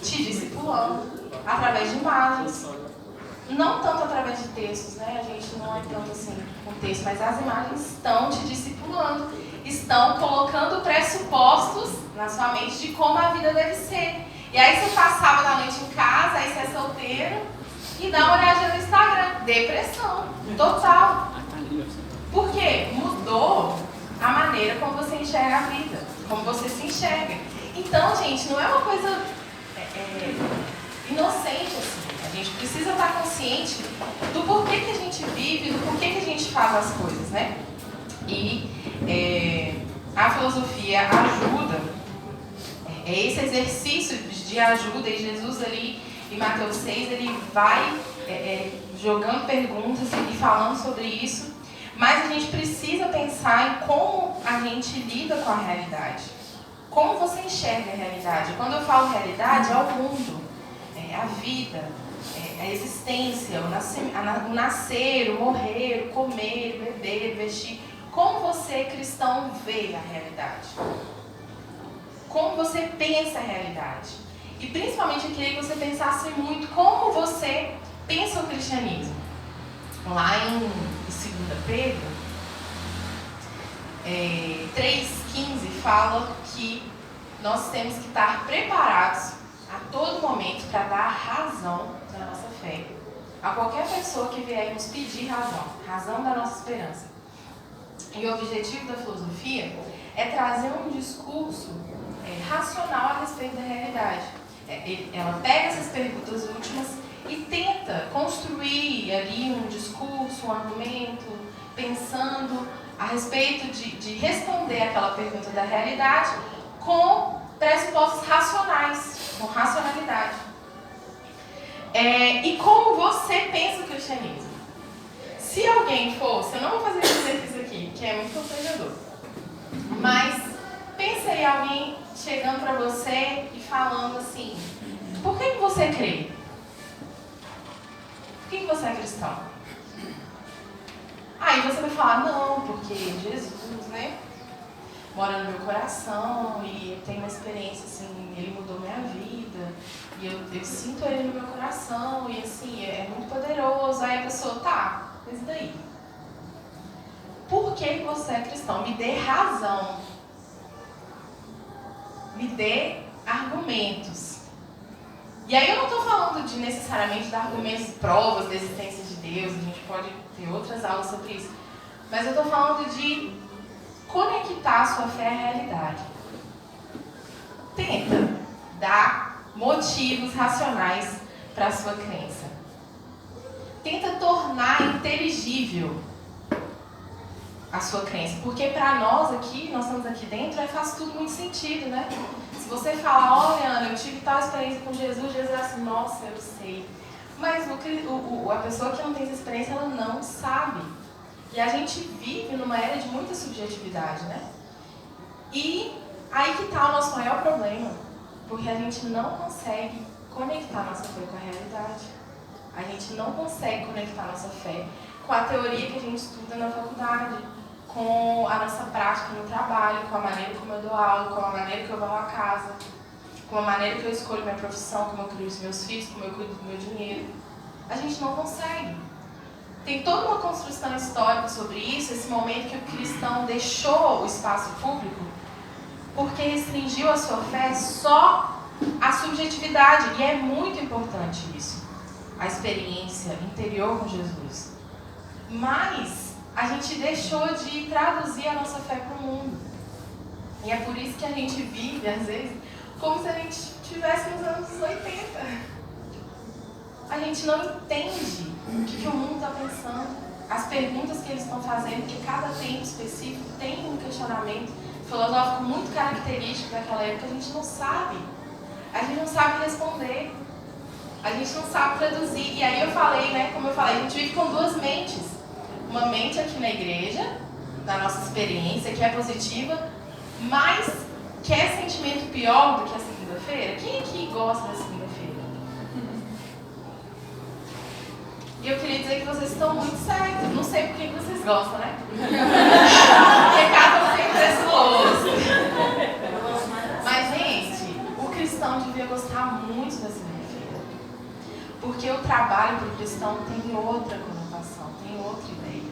te discipulando, através de imagens. Não tanto através de textos, né? A gente não é tanto assim com texto, mas as imagens estão te discipulando, estão colocando pressupostos na sua mente de como a vida deve ser. E aí você passa sábado à noite em casa, aí você é solteiro e dá uma olhadinha no Instagram. Depressão, total. Por quê? Mudou a maneira como você enxerga a vida, como você se enxerga. Então, gente, não é uma coisa inocente assim. A gente precisa estar consciente do porquê que a gente vive, do porquê que a gente faz as coisas, né? E a filosofia ajuda, esse exercício de ajuda, e Jesus ali em Mateus 6, ele vai jogando perguntas e falando sobre isso, mas a gente precisa pensar em como a gente lida com a realidade. Como você enxerga a realidade? Quando eu falo realidade, é o mundo, é a vida, a existência, o nascer, o morrer, o comer, o beber, o vestir. Como você, cristão, vê a realidade? Como você pensa a realidade? E principalmente eu queria que você pensasse muito como você pensa o cristianismo. Lá em 2 Pedro 3,15 fala que nós temos que estar preparados a todo momento para dar razão da nossa fé a qualquer pessoa que vier nos pedir razão da nossa esperança. E o objetivo da filosofia é trazer um discurso racional a respeito da realidade. Ela pega essas perguntas últimas e tenta construir ali um discurso, um argumento, pensando a respeito de responder aquela pergunta da realidade com pressupostos racionais, com racionalidade. E como você pensa o cristianismo? Se alguém fosse, eu não vou fazer esse exercício aqui, que é muito constrangedor, mas pensa aí alguém chegando para você e falando assim: por que você crê? Por que você é cristão? Aí você vai falar: não, porque Jesus, né, mora no meu coração e eu tenho uma experiência assim, ele mudou minha vida e eu sinto ele no meu coração e assim, é muito poderoso. Aí a pessoa: tá, mas daí? Por que você é cristão? Me dê razão. Me dê argumentos. E aí eu não estou falando de necessariamente de argumentos e provas da existência de Deus, a gente pode ter outras aulas sobre isso, mas eu estou falando de conectar a sua fé à realidade. Tenta dar motivos racionais para a sua crença. Tenta tornar inteligível a sua crença. Porque para nós aqui, nós estamos aqui dentro, faz tudo muito sentido, né? Se você falar, olha, Ana, eu tive tal experiência com Jesus, Jesus é assim, nossa, eu sei. Mas a pessoa que não tem essa experiência, ela não sabe. E a gente vive numa era de muita subjetividade, né? E aí que está o nosso maior problema. Porque a gente não consegue conectar nossa fé com a realidade. A gente não consegue conectar nossa fé com a teoria que a gente estuda na faculdade, com a nossa prática no trabalho, com a maneira como eu dou aula, com a maneira que eu vou à casa, com a maneira que eu escolho minha profissão, como eu crio os meus filhos, como eu cuido do meu dinheiro. A gente não consegue. Tem toda uma construção histórica sobre isso, esse momento que o cristão deixou o espaço público porque restringiu a sua fé só à subjetividade. E é muito importante isso, a experiência interior com Jesus. Mas a gente deixou de traduzir a nossa fé para o mundo. E é por isso que a gente vive, às vezes, como se a gente estivesse nos anos 80. A gente não entende o que o mundo está pensando, as perguntas que eles estão fazendo, porque cada tempo específico tem um questionamento filosófico muito característico daquela época, a gente não sabe. A gente não sabe responder. A gente não sabe traduzir. E aí eu falei, né, como eu falei, a gente vive com duas mentes. Uma mente aqui na igreja, da nossa experiência, que é positiva, mas quer sentimento pior do que a segunda-feira? Quem aqui gosta da segunda-feira? E eu queria dizer que vocês estão muito certos. Não sei por que vocês gostam, né? Recado sem precioso. Mas, gente, o cristão devia gostar muito da segunda-feira. Porque o trabalho para o cristão tem outra conotação, tem outra ideia.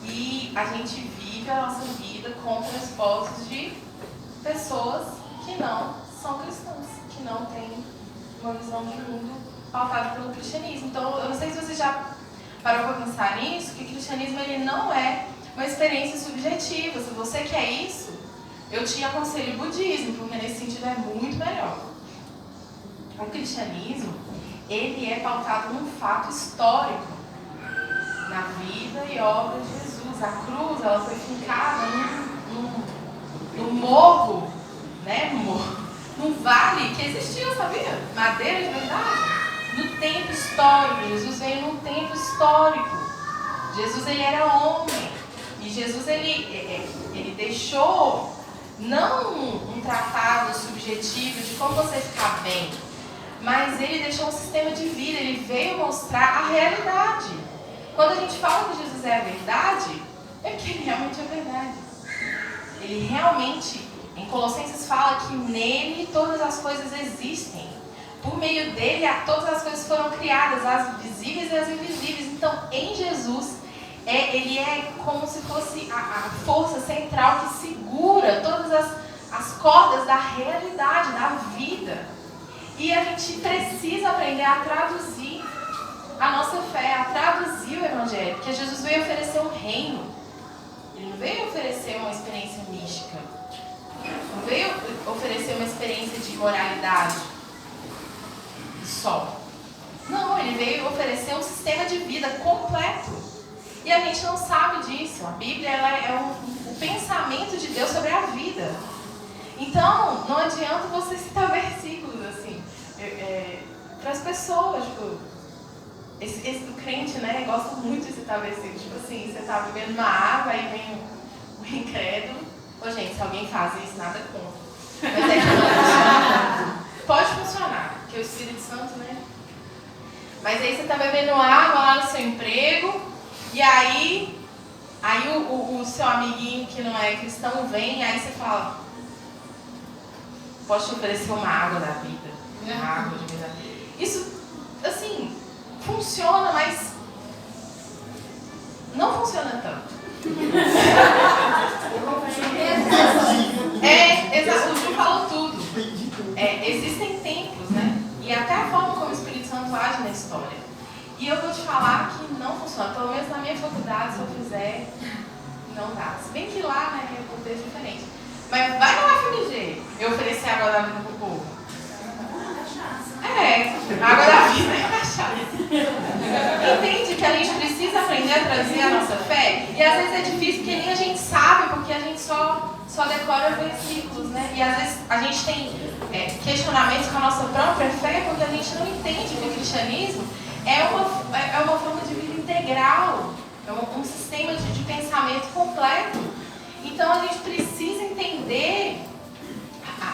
E a gente vive a nossa vida com pressupostos de pessoas que não são cristãs, que não têm uma visão de mundo pautada pelo cristianismo. Então, eu não sei se você já parou para pensar nisso, que o cristianismo ele não é uma experiência subjetiva. Se você quer isso, eu te aconselho o budismo, porque nesse sentido é muito melhor. O cristianismo, ele é pautado num fato histórico, na vida e obra de Jesus. A cruz, ela foi fincada num morro, né? Num vale que existiu, sabia? Madeira de verdade. No tempo histórico, Jesus veio num tempo histórico. Jesus, ele era homem. E Jesus, ele deixou não um tratado subjetivo de como você ficar bem, mas ele deixou um sistema de vida. Ele veio mostrar a realidade. Quando a gente fala que Jesus é a verdade, é porque ele realmente é a verdade. Ele realmente, em Colossenses, fala que nele todas as coisas existem. Por meio dele, todas as coisas foram criadas, as visíveis e as invisíveis. Então, em Jesus, ele é como se fosse a força central que segura todas as cordas da realidade, da vida. E a gente precisa aprender a traduzir a nossa fé, a traduzir o Evangelho. Porque Jesus veio oferecer um reino. Ele não veio oferecer uma experiência mística. Não veio oferecer uma experiência de moralidade só. Não, ele veio oferecer um sistema de vida completo. E a gente não sabe disso. A Bíblia ela é o pensamento de Deus sobre a vida. Então, não adianta você citar versículos assim para as pessoas. Tipo, o crente, né, gosta muito de citar versículos. Tipo assim, você está bebendo uma água, aí vem o incrédulo. Ô, gente, se alguém faz isso, nada contra. Mas é que não funciona. Pode funcionar, porque o Espírito Santo, né? Mas aí você está bebendo água lá no seu emprego, e aí o seu amiguinho que não é cristão vem, e aí você fala, posso te oferecer uma água da vida? Uma água de vida. Isso, assim, funciona, mas não funciona tanto. Exato, o Ju falou tudo. Existem tempos, né? E até a falar que não funciona. Pelo menos na minha faculdade, se eu fizer, não dá. Se bem que lá, né, é um contexto diferente. Mas vai na UFMG eu oferecer água da vida pro povo. Água da vida é cachaça. Entende que a gente precisa aprender a trazer a nossa fé? E às vezes é difícil porque nem a gente sabe, porque a gente só decora versículos, né? E às vezes a gente tem questionamentos com a nossa própria fé porque a gente não entende que o cristianismo é uma forma de vida integral, é um sistema de pensamento completo. Então a gente precisa entender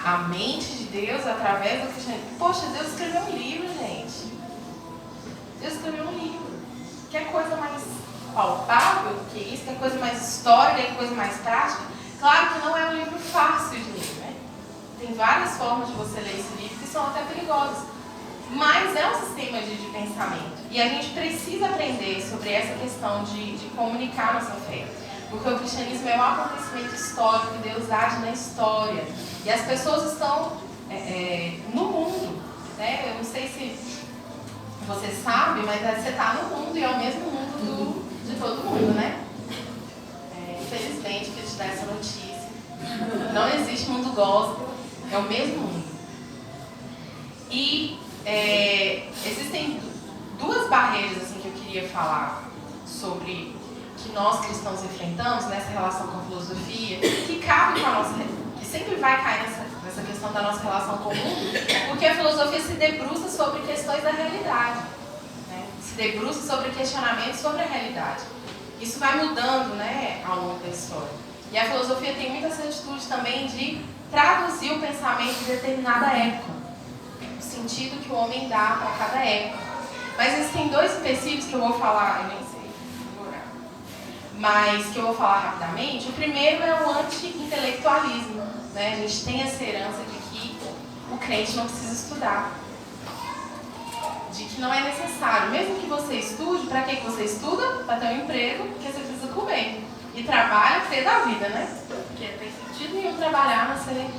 a mente de Deus através do cristianismo. Poxa, Deus escreveu um livro, gente. Deus escreveu um livro. Quer coisa mais palpável do que isso? Quer coisa mais histórica? Quer coisa mais prática? Claro que não é um livro fácil de ler, né? Tem várias formas de você ler esse livro que são até perigosas. Mas é um sistema de pensamento. E a gente precisa aprender sobre essa questão de comunicar nossa fé. Porque o cristianismo é um acontecimento histórico, Deus age na história. E as pessoas estão no mundo. Né? Eu não sei se você sabe, mas você está no mundo e é o mesmo mundo de todo mundo, né? Infelizmente, que eu te dar essa notícia. Não existe mundo gospel, é o mesmo mundo. E existem duas barreiras assim, que eu queria falar sobre que nós cristãos enfrentamos nessa relação com a filosofia, que cabe com a nossa, que sempre vai cair nessa questão da nossa relação com o mundo, porque a filosofia se debruça sobre questões da realidade, né? Se debruça sobre questionamentos sobre a realidade. Isso vai mudando, né, ao longo da história. E a filosofia tem muita essa atitude também de traduzir o pensamento de determinada época, o sentido que o homem dá para cada época. Mas existem dois princípios que eu vou falar, eu nem sei, mas que eu vou falar rapidamente. O primeiro é o anti-intelectualismo, né? A gente tem essa herança de que o crente não precisa estudar, de que não é necessário. Mesmo que você estude, para que você estuda? Para ter um emprego, porque você precisa comer. E trabalha para ter da vida, né? Porque não tem sentido nenhum trabalhar, mas você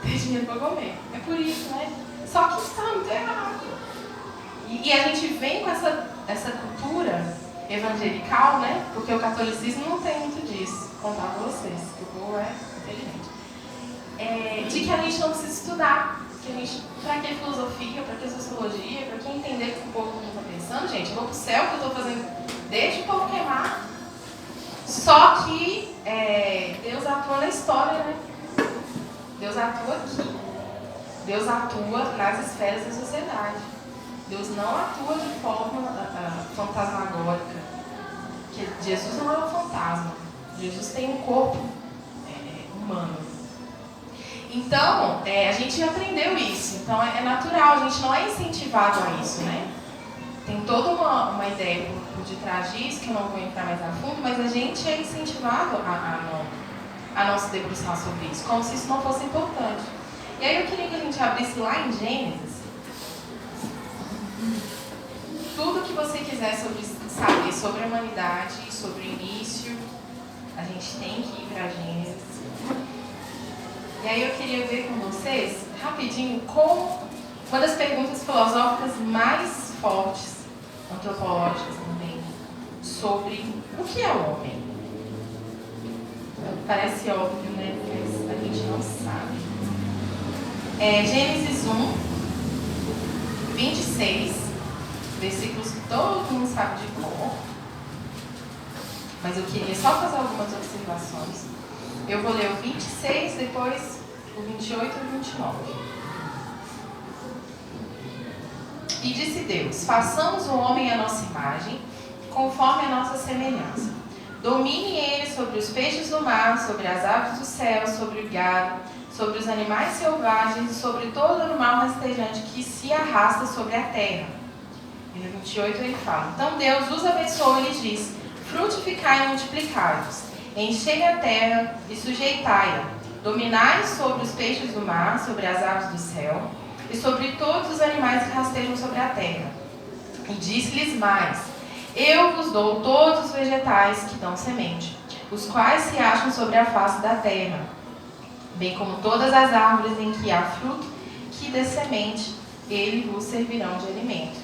ter dinheiro para comer. É por isso, né? Só que está muito errado. E a gente vem com essa cultura evangelical, né? Porque o catolicismo não tem muito disso. Vou contar para vocês, que o povo é inteligente. De que a gente não precisa estudar. Para que filosofia, para que sociologia, para que entender o que o povo está pensando, gente, eu vou pro céu que eu estou fazendo desde o povo queimar. Só que Deus atua na história, né? Deus atua aqui. Deus atua nas esferas da sociedade. Deus não atua de forma fantasmagórica. Porque Jesus não é um fantasma. Jesus tem um corpo humano. Então, a gente aprendeu isso. Então, é natural. A gente não é incentivado a isso, né? Tem toda uma ideia por detrás disso, que eu não vou entrar mais a fundo, mas a gente é incentivado a não se debruçar sobre isso, como se isso não fosse importante. E aí eu queria que a gente abrisse lá em Gênesis. Tudo que você quiser saber sobre a humanidade, sobre o início, a gente tem que ir para Gênesis. E aí eu queria ver com vocês, rapidinho, uma das perguntas filosóficas mais fortes, antropológicas também, sobre o que é o homem. Parece óbvio, né? Mas a gente não sabe. Gênesis 1, 26, versículos que todo mundo sabe de cor. Mas eu queria só fazer algumas observações. Eu vou ler o 26, depois o 28 e o 29. E disse Deus: façamos o homem à nossa imagem, conforme a nossa semelhança. Domine ele sobre os peixes do mar, sobre as aves do céu, sobre o gado, sobre os animais selvagens e sobre todo animal rastejante que se arrasta sobre a terra. E no 28 ele fala: então Deus os abençoou e lhes disse: frutificai e multiplicai-vos, enchei a terra e sujeitai-a, dominai sobre os peixes do mar, sobre as aves do céu e sobre todos os animais que rastejam sobre a terra. E disse-lhes mais: eu vos dou todos os vegetais que dão semente, os quais se acham sobre a face da terra, bem como todas as árvores em que há fruto que dê semente, eles vos servirão de alimento.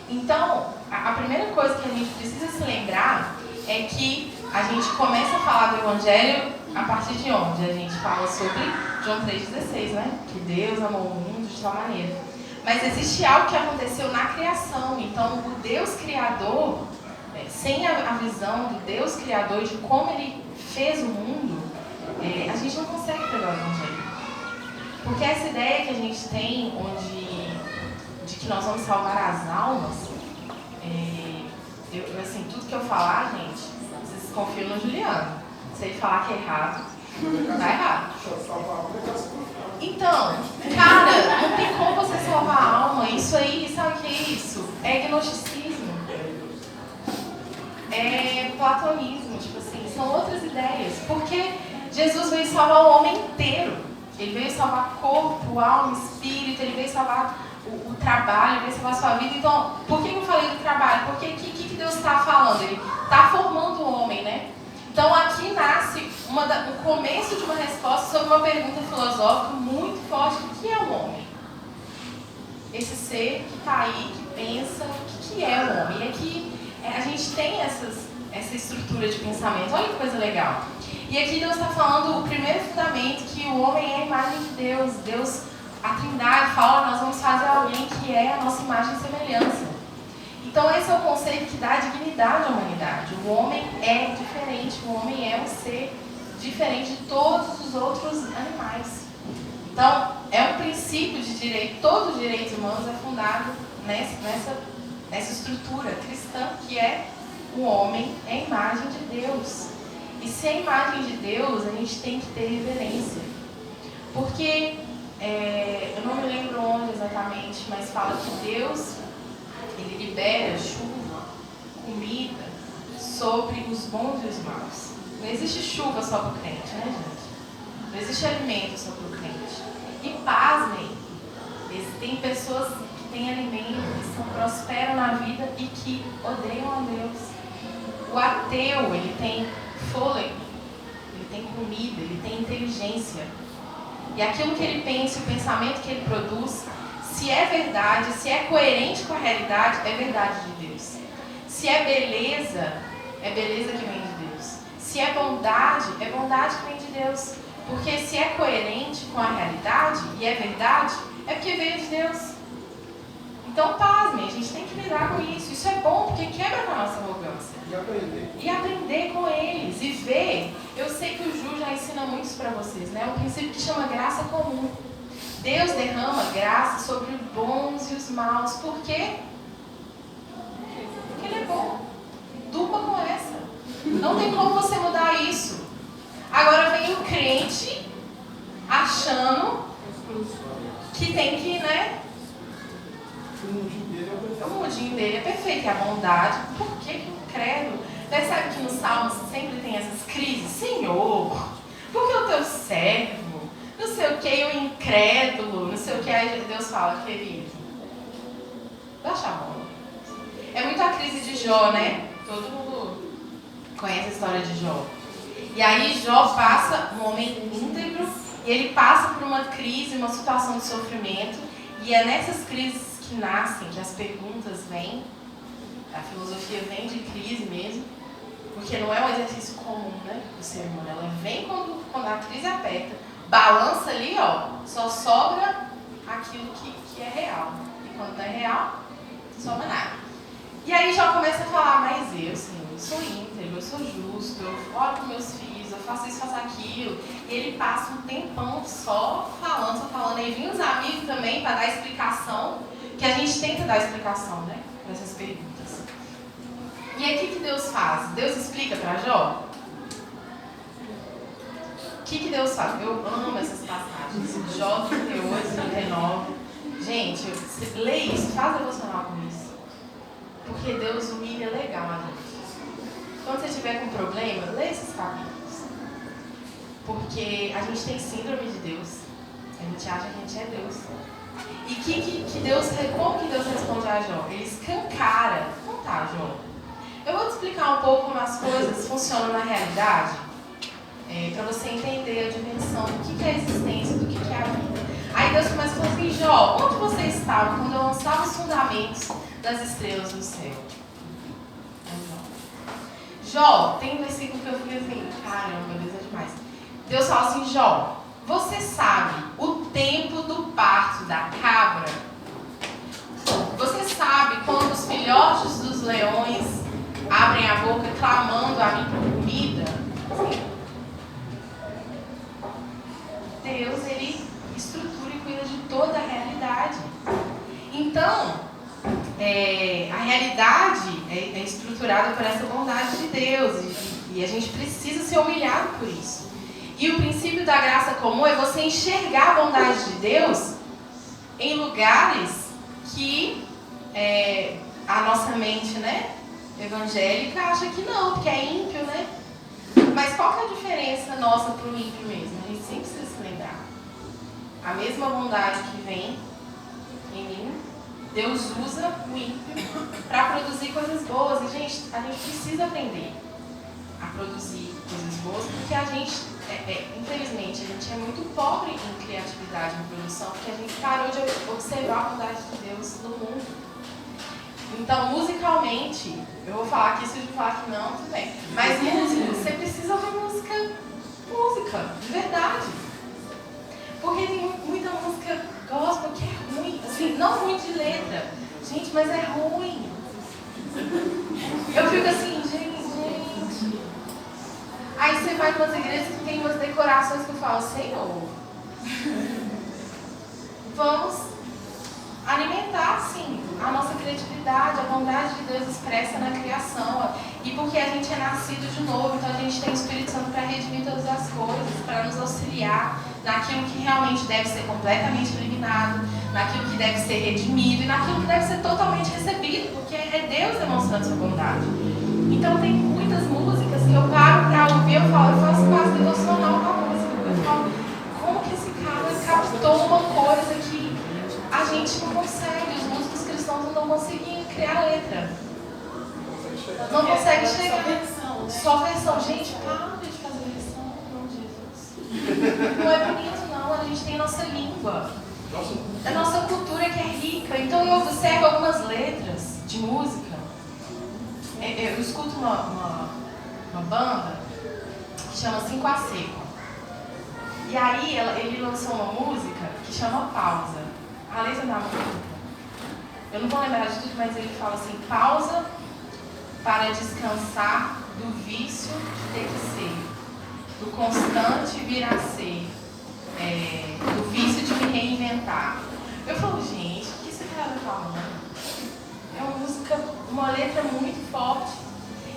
Então, a primeira coisa que a gente precisa se lembrar é que a gente começa a falar do Evangelho a partir de onde? A gente fala sobre João 3,16, né? Que Deus amou o mundo de tal maneira. Mas existe algo que aconteceu na criação. Então, o Deus Criador, sem a visão do Deus Criador e de como Ele fez o mundo, a gente não consegue pregar o Evangelho. Porque essa ideia que a gente tem de que nós vamos salvar as almas, assim, tudo que eu falar, gente, vocês confiam no Juliano. Se ele falar que é errado, tá errado. Então, cara, não tem como você salvar a alma. Isso aí, sabe o que é isso? É gnosticismo. É platonismo, tipo assim, são outras ideias. Porque Jesus veio salvar o homem inteiro. Ele veio salvar corpo, alma, espírito, ele veio salvar o trabalho, ele veio salvar a sua vida. Então, por que eu falei do trabalho? Porque o que Deus está falando? Ele está formando o homem, né? Então, aqui nasce o começo de uma resposta sobre uma pergunta filosófica muito forte. O que é o homem? Esse ser que está aí, que pensa, o que é o homem? E aqui a gente tem essa estrutura de pensamento. Olha que coisa legal. E aqui Deus está falando o primeiro fundamento, que o homem é a imagem de Deus. Deus, a Trindade, fala, nós vamos fazer alguém que é a nossa imagem e semelhança. Então esse é o conceito que dá dignidade à humanidade. O homem é diferente, o homem é um ser diferente de todos os outros animais. Então, é um princípio de direito, todos os direitos humanos é fundado nessa estrutura cristã, que é o homem é a imagem de Deus. E se é a imagem de Deus, a gente tem que ter reverência. Porque, eu não me lembro onde exatamente, mas fala que Deus, Ele libera chuva, comida, sobre os bons e os maus. Não existe chuva só para o crente, né, gente? Não existe alimento só para o crente. E pasmem, tem pessoas que têm alimento, que prosperam na vida e que odeiam a Deus. O ateu, ele tem fôlego, ele tem comida, ele tem inteligência. E aquilo que ele pensa, o pensamento que ele produz, se é verdade, se é coerente com a realidade, é verdade de Deus. Se é beleza que vem de Deus. Se é bondade que vem de Deus. Porque se é coerente com a realidade e é verdade, é porque veio de Deus. Então, pasmem, a gente tem que lidar com isso. Isso é bom, porque quebra com a nossa arrogância. E aprender com eles. E ver. Eu sei que o Ju já ensina muito isso para vocês, né? Um princípio que chama graça comum. Deus derrama graça sobre os bons e os maus. Por quê? Porque Ele é bom. Durma com essa. Não tem como você mudar isso. Agora vem o crente achando que tem que, né? O mundinho dele é perfeito, é a bondade. Por que o credo? Percebe que nos Salmos sempre tem essas crises? Senhor, por que o teu servo? Não sei o que, o incrédulo, não sei o que. Aí Deus fala, querido, baixa a bola. É muito a crise de Jó, né? Todo mundo conhece a história de Jó. E aí Jó passa, um homem íntegro, e ele passa por uma crise, uma situação de sofrimento. E é nessas crises que nascem, que as perguntas vêm, a filosofia vem de crise mesmo, porque não é um exercício comum, né, do ser humano. Ela vem quando a crise aperta, balança ali, ó, só sobra aquilo que é real. E quando não é real, não sobra nada. E aí Jó começa a falar, mas eu, Senhor, eu sou íntegro, eu sou justo, eu oro com meus filhos, eu faço isso, faço aquilo. E ele passa um tempão só falando. Aí vinha os amigos também para dar explicação, que a gente tenta dar explicação, né, para essas perguntas. E aí o que Deus faz? Deus explica para Jó? O que Deus faz? Eu amo essas passagens. Jó 38, 39. Gente, lê isso, faz devocional com isso. Porque Deus humilha legal a gente. Quando você tiver com problema, lê esses capítulos. Porque a gente tem síndrome de Deus. A gente acha que a gente é Deus. E como que Deus responde a Jó? Ele escancara. Então tá, Jó. Eu vou te explicar um pouco como as coisas funcionam na realidade. Para você entender a dimensão do que é a existência, do que é a vida. Aí Deus começa a falar assim, Jó, onde você estava quando eu lançava os fundamentos das estrelas no céu? Jó, tem um versículo que eu fiquei assim, caramba, Deus é demais. Deus fala assim, Jó, você sabe o tempo do parto da cabra? Você sabe quando os filhotes dos leões abrem a boca clamando a mim por comida? Deus, ele estrutura e cuida de toda a realidade. Então, a realidade é estruturada por essa bondade de Deus e a gente precisa ser humilhado por isso. E o princípio da graça comum é você enxergar a bondade de Deus em lugares que a nossa mente, né, evangélica acha que não, porque é ímpio, né? Mas qual que é a diferença nossa para o ímpio mesmo? A gente sempre precisa se lembrar. A mesma bondade que vem em mim, Deus usa o ímpio para produzir coisas boas. E, gente, a gente precisa aprender a produzir coisas boas, porque a gente, infelizmente, a gente é muito pobre em criatividade, em produção, porque a gente parou de observar a bondade de Deus no mundo. Então, musicalmente, eu vou falar aqui, se eu falar que não, tudo bem. Mas música, você precisa ouvir música, de verdade. Porque tem muita música gospel que é ruim, assim, não ruim de letra. Gente, mas é ruim. Eu fico assim, gente. Aí você vai para umas igrejas que tem umas decorações que eu falo, Senhor, vamos alimentar, sim, a nossa criatividade, a bondade de Deus expressa na criação. E porque a gente é nascido de novo, então a gente tem o Espírito Santo para redimir todas as coisas, para nos auxiliar naquilo que realmente deve ser completamente eliminado, naquilo que deve ser redimido e naquilo que deve ser totalmente recebido, porque é Deus demonstrando sua bondade. Então tem muitas músicas que eu paro para ouvir, eu faço quase devocional com a música. Eu falo, como que esse cara captou uma coisa que a gente não consegue, os músicos cristãos não estão conseguindo criar letra. Não consegue chegar. Só versão. Gente, para de fazer versão, pelo amor de Jesus. Não é bonito, não. A gente tem a nossa língua. A nossa cultura que é rica. Então eu observo algumas letras de música. Eu escuto uma banda que chama 5 a Seco. E aí ele lançou uma música que chama Pausa. A letra da música, eu não vou lembrar de tudo, mas ele fala assim, pausa para descansar do vício de ter que ser, do constante vir a ser, do vício de me reinventar. Eu falo, gente, o que esse cara tá falando? É uma música, uma letra muito forte.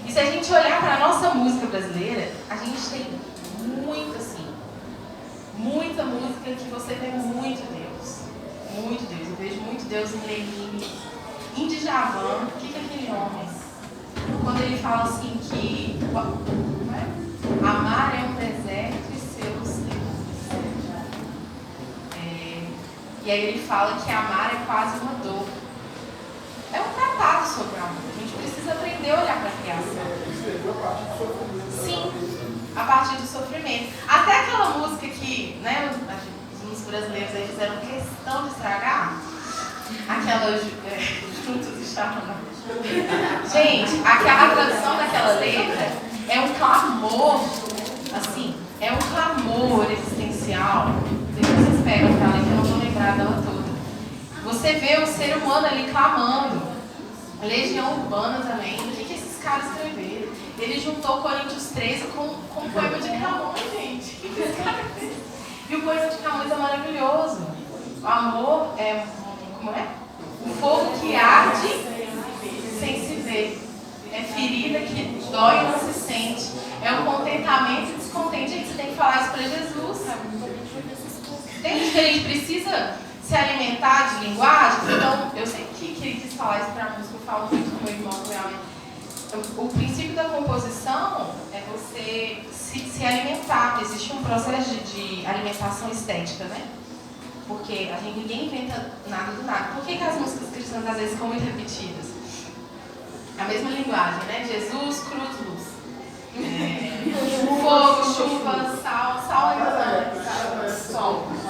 E se a gente olhar para a nossa música brasileira, a gente tem muita música que você vê muito Deus. Muito Deus. Eu vejo muito Deus em Lenine, em Djavan. O que é aquele homem? Quando ele fala assim que amar é um deserto e seus desertos. E aí ele fala que amar é quase uma dor. É um tratado sobre o amor. A gente precisa aprender a olhar para a criação. Sim, a partir do sofrimento. Até aquela música que, né, os brasileiros aí fizeram questão de estragar, aquela Juntos estavam. Gente, a tradução daquela letra é um clamor, assim, é um clamor existencial. Depois vocês pegam aquela letra, eu não vou lembrar dela toda. Você vê o ser humano ali clamando. Legião Urbana também. O que esses caras escreveram? Ele juntou Coríntios 13 com o poema de Camões, gente. O que esse cara fez? E o poema de Camões é maravilhoso. O amor é, como é? Um fogo que arde sem se ver. É ferida que dói e não se sente. É um contentamento e descontente. Gente, você tem que falar isso para Jesus. Entende que a gente precisa se alimentar de linguagem? Então, eu sempre que quis falar isso para a música, eu falo muito com o meu irmão, realmente. O princípio da composição é você se alimentar. Existe um processo de alimentação estética, né? Porque ninguém inventa nada do nada. Por que as músicas cristãs às vezes ficam muito repetidas? A mesma linguagem, né? Jesus, cruz, luz. Fogo, chuva, sal ainda não.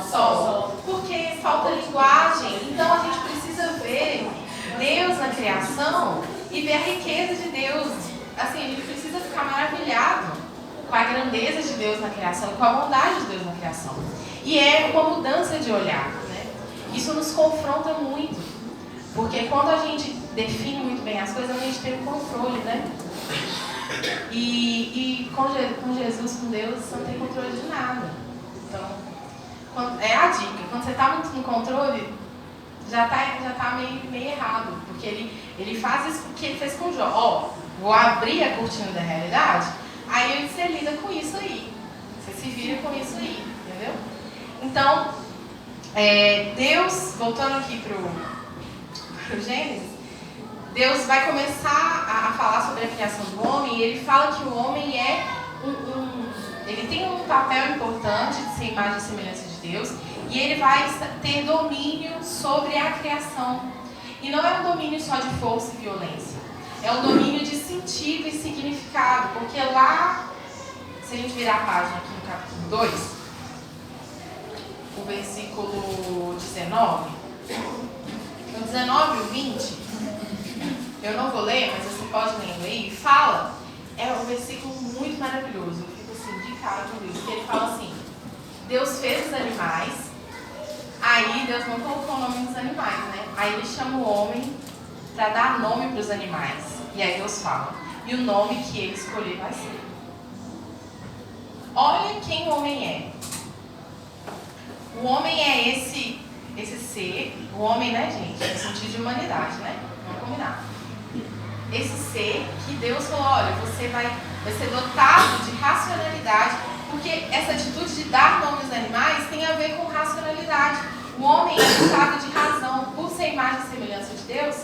Sol. Porque falta linguagem. Então a gente precisa ver Deus na criação e ver a riqueza de Deus. Assim, a gente precisa ficar grandeza de Deus na criação e com a bondade de Deus na criação. E é uma mudança de olhar, né? Isso nos confronta muito, porque quando a gente define muito bem as coisas, a gente tem o controle, né? E com Jesus, com Deus, você não tem controle de nada. Então, é a dica. Quando você está muito no controle, já tá meio errado. Porque ele faz isso porque ele fez com Jó. Vou abrir a cortina da realidade, aí você lida com isso aí. Você se vira com isso aí, entendeu? Então, Deus, voltando aqui pro Gênesis, Deus vai começar a falar sobre a criação do homem, e ele fala que o homem é ele tem um papel importante de ser imagem e semelhança de Deus, e ele vai ter domínio sobre a criação. E não é um domínio só de força e violência, é um domínio de sentido e significado, porque lá, se a gente virar a página aqui no capítulo 2, o versículo 19, no 19 e o 20, eu não vou ler, mas você pode ler aí, fala, é um versículo muito maravilhoso, eu fico assim de cara com Deus, porque ele fala assim, Deus fez os animais, aí Deus não colocou o nome dos animais, né? Aí ele chama o homem para dar nome para os animais, e aí Deus fala, e o nome que ele escolher vai ser. Olha quem o homem é. O homem é esse ser, o homem, né, gente, no sentido de humanidade, né? Vamos combinar. Esse ser que Deus falou, olha, você vai ser dotado de racionalidade, porque essa atitude de dar nome aos animais tem a ver com racionalidade. O homem é dotado de razão, por ser imagem e semelhança de Deus.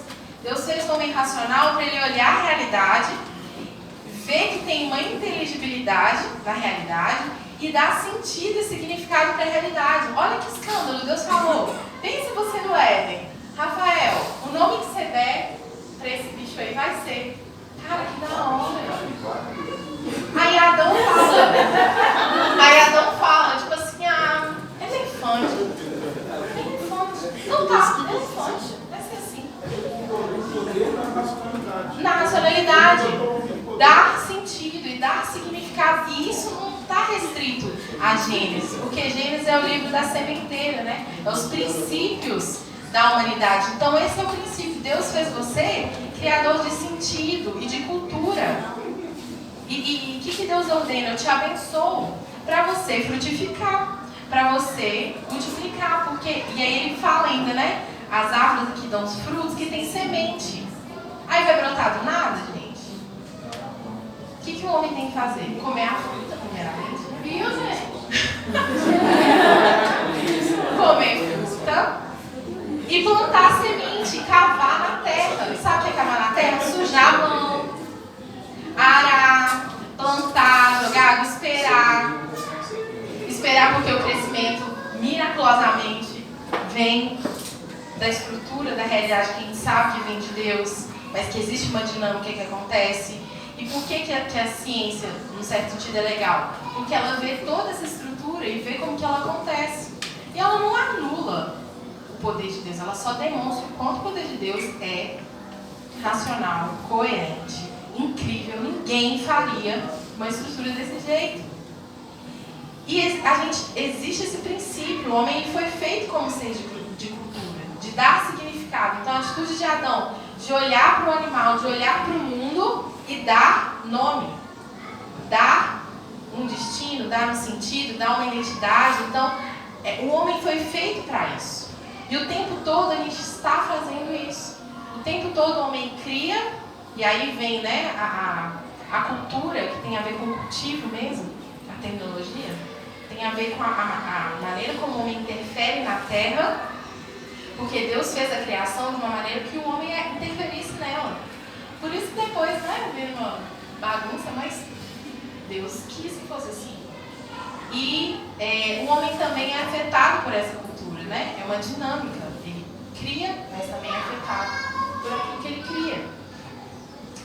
Deus fez o homem racional para ele olhar a realidade, ver que tem uma inteligibilidade da realidade e dar sentido e significado para a realidade. Olha que escândalo, Deus falou, pense você no Éden, Rafael, o nome que você der para esse bicho aí vai ser, cara, que da hora. Aí Adão fala, tipo assim, é elefante. Não tá, elefante, vai ser assim. Na racionalidade, dar sentido e dar significado, e isso não está restrito a Gênesis, porque Gênesis é o livro da sementeira, né? É os princípios da humanidade. Então esse é o princípio. Deus fez você criador de sentido e de cultura. E o que Deus ordena? Eu te abençoo para você frutificar, para você multiplicar, porque, e aí ele fala ainda, né? As árvores que dão os frutos, que tem semente. Aí vai brotar do nada, gente? O que o homem tem que fazer? Comer a fruta, primeiramente. Viu, gente? Comer fruta e plantar semente, cavar na terra. Sabe o que é cavar na terra? Sujar a mão, arar, plantar, jogar água, esperar porque o crescimento miraculosamente vem da estrutura, da realidade que a gente sabe que vem de Deus, mas que existe uma dinâmica que acontece. E por que a ciência, num certo sentido, é legal? Porque ela vê toda essa estrutura e vê como que ela acontece. E ela não anula o poder de Deus, ela só demonstra o quanto o poder de Deus é racional, coerente, incrível. Ninguém faria uma estrutura desse jeito. E existe esse princípio, o homem ele foi feito como ser de cultura, de dar significado. Então a atitude de Adão, de olhar para o animal, de olhar para o mundo e dar nome, dar um destino, dar um sentido, dar uma identidade. Então o homem foi feito para isso. E o tempo todo a gente está fazendo isso. O tempo todo o homem cria, e aí vem, né, a cultura, que tem a ver com o cultivo mesmo, a tecnologia, tem a ver com a maneira como o homem interfere na terra, porque Deus fez a criação de uma maneira que o homem interferisse nela. Por isso que depois, né, vira uma bagunça, mas Deus quis que fosse assim. E o homem também é afetado por essa cultura, né? É uma dinâmica. Ele cria, mas também é afetado por aquilo que ele cria.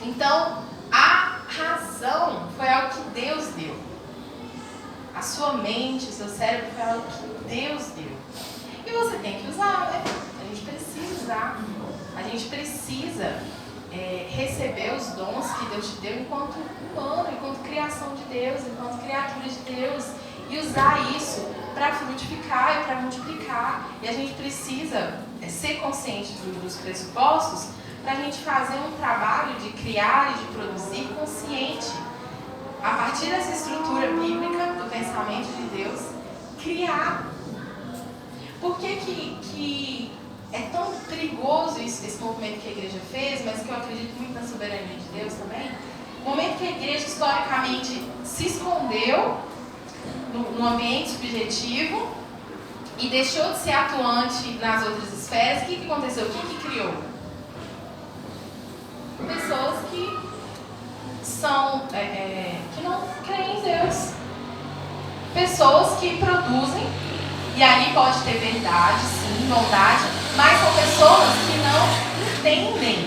Então, a razão foi algo que Deus deu. A sua mente, o seu cérebro foi algo que Deus deu. E você tem que usar, né? A gente precisa usar. A gente precisa receber os dons que Deus te deu enquanto humano, enquanto criação de Deus, enquanto criatura de Deus, e usar isso para frutificar e para multiplicar. E a gente precisa ser consciente dos pressupostos para a gente fazer um trabalho de criar e de produzir consciente. A partir dessa estrutura bíblica, do pensamento de Deus, criar. Por que é tão perigoso esse movimento que a igreja fez, mas que eu acredito muito na soberania de Deus também? O momento que a igreja historicamente se escondeu no ambiente subjetivo e deixou de ser atuante nas outras esferas, o que aconteceu? O que criou? Pessoas que são que não creem em Deus. Pessoas que produzem, e aí pode ter verdade, sim, bondade, mas são pessoas que não entendem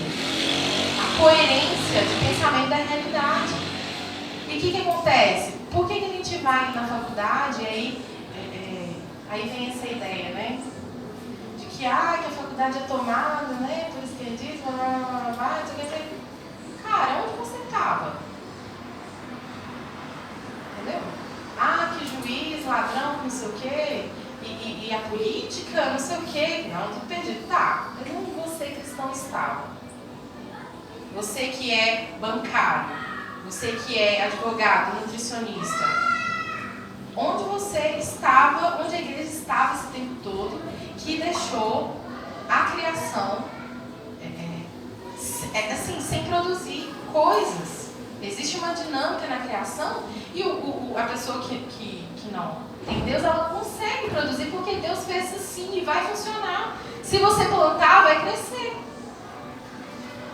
a coerência de pensamento da realidade. E o que acontece? Por que a gente vai na faculdade e aí vem essa ideia, né? De que a faculdade é tomada, né? Por esquerdismo, cara, onde você estava? Entendeu? Que juiz, ladrão, não sei o quê, e a política, não sei o quê. Não, tudo perdido. Tá, mas onde você, cristão, estava? Você que é bancário, você que é advogado, nutricionista, onde você estava, onde a igreja estava esse tempo todo, que deixou a criação assim, sem produzir coisas. Existe uma dinâmica na criação e a pessoa que não tem Deus, ela consegue produzir porque Deus fez assim e vai funcionar. Se você plantar, vai crescer.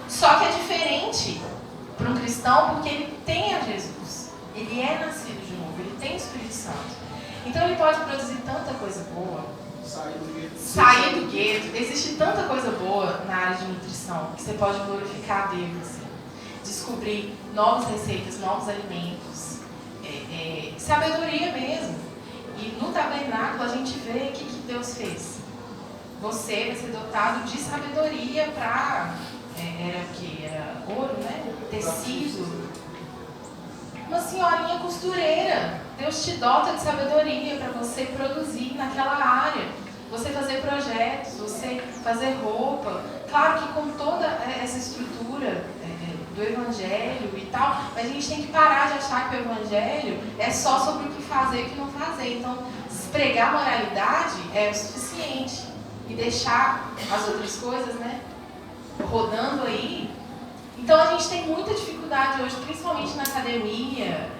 Só que é diferente para um cristão porque ele tem a Jesus. Ele é nascido de novo, ele tem o Espírito Santo. Então ele pode produzir tanta coisa boa. Sair do gueto. Existe tanta coisa boa na área de nutrição que você pode glorificar a Deus. Assim. Descobrir novas receitas, novos alimentos. Sabedoria mesmo. E no tabernáculo a gente vê o que Deus fez. Você vai ser dotado de sabedoria para... Era ouro, né? Tecido. Uma senhorinha costureira. Deus te dota de sabedoria para você produzir naquela área. Você fazer projetos, você fazer roupa. Claro que com toda essa estrutura do evangelho e tal, mas a gente tem que parar de achar que o evangelho é só sobre o que fazer e o que não fazer. Então, pregar moralidade é o suficiente. E deixar as outras coisas, né? Rodando aí. Então a gente tem muita dificuldade hoje, principalmente na academia,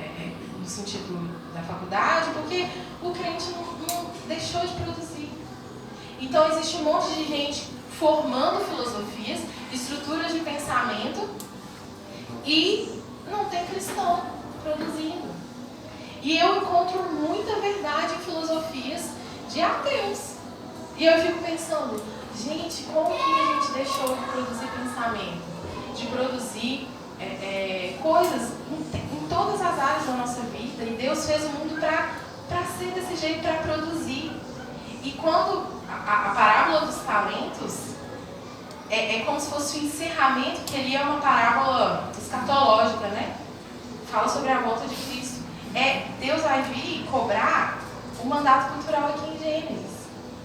no sentido da faculdade, porque o crente não deixou de produzir. Então existe um monte de gente formando filosofias, estruturas de pensamento e não tem cristão produzindo. E eu encontro muita verdade em filosofias de ateus. E eu fico pensando, gente, como que a gente deixou de produzir pensamento? De produzir coisas em todas as áreas da nossa vida. E Deus fez o mundo para ser desse jeito, para produzir. E quando a parábola dos talentos é como se fosse o encerramento, que ali é uma parábola escatológica, né? Fala sobre a volta de Cristo. Deus vai vir cobrar o mandato cultural aqui em Gênesis.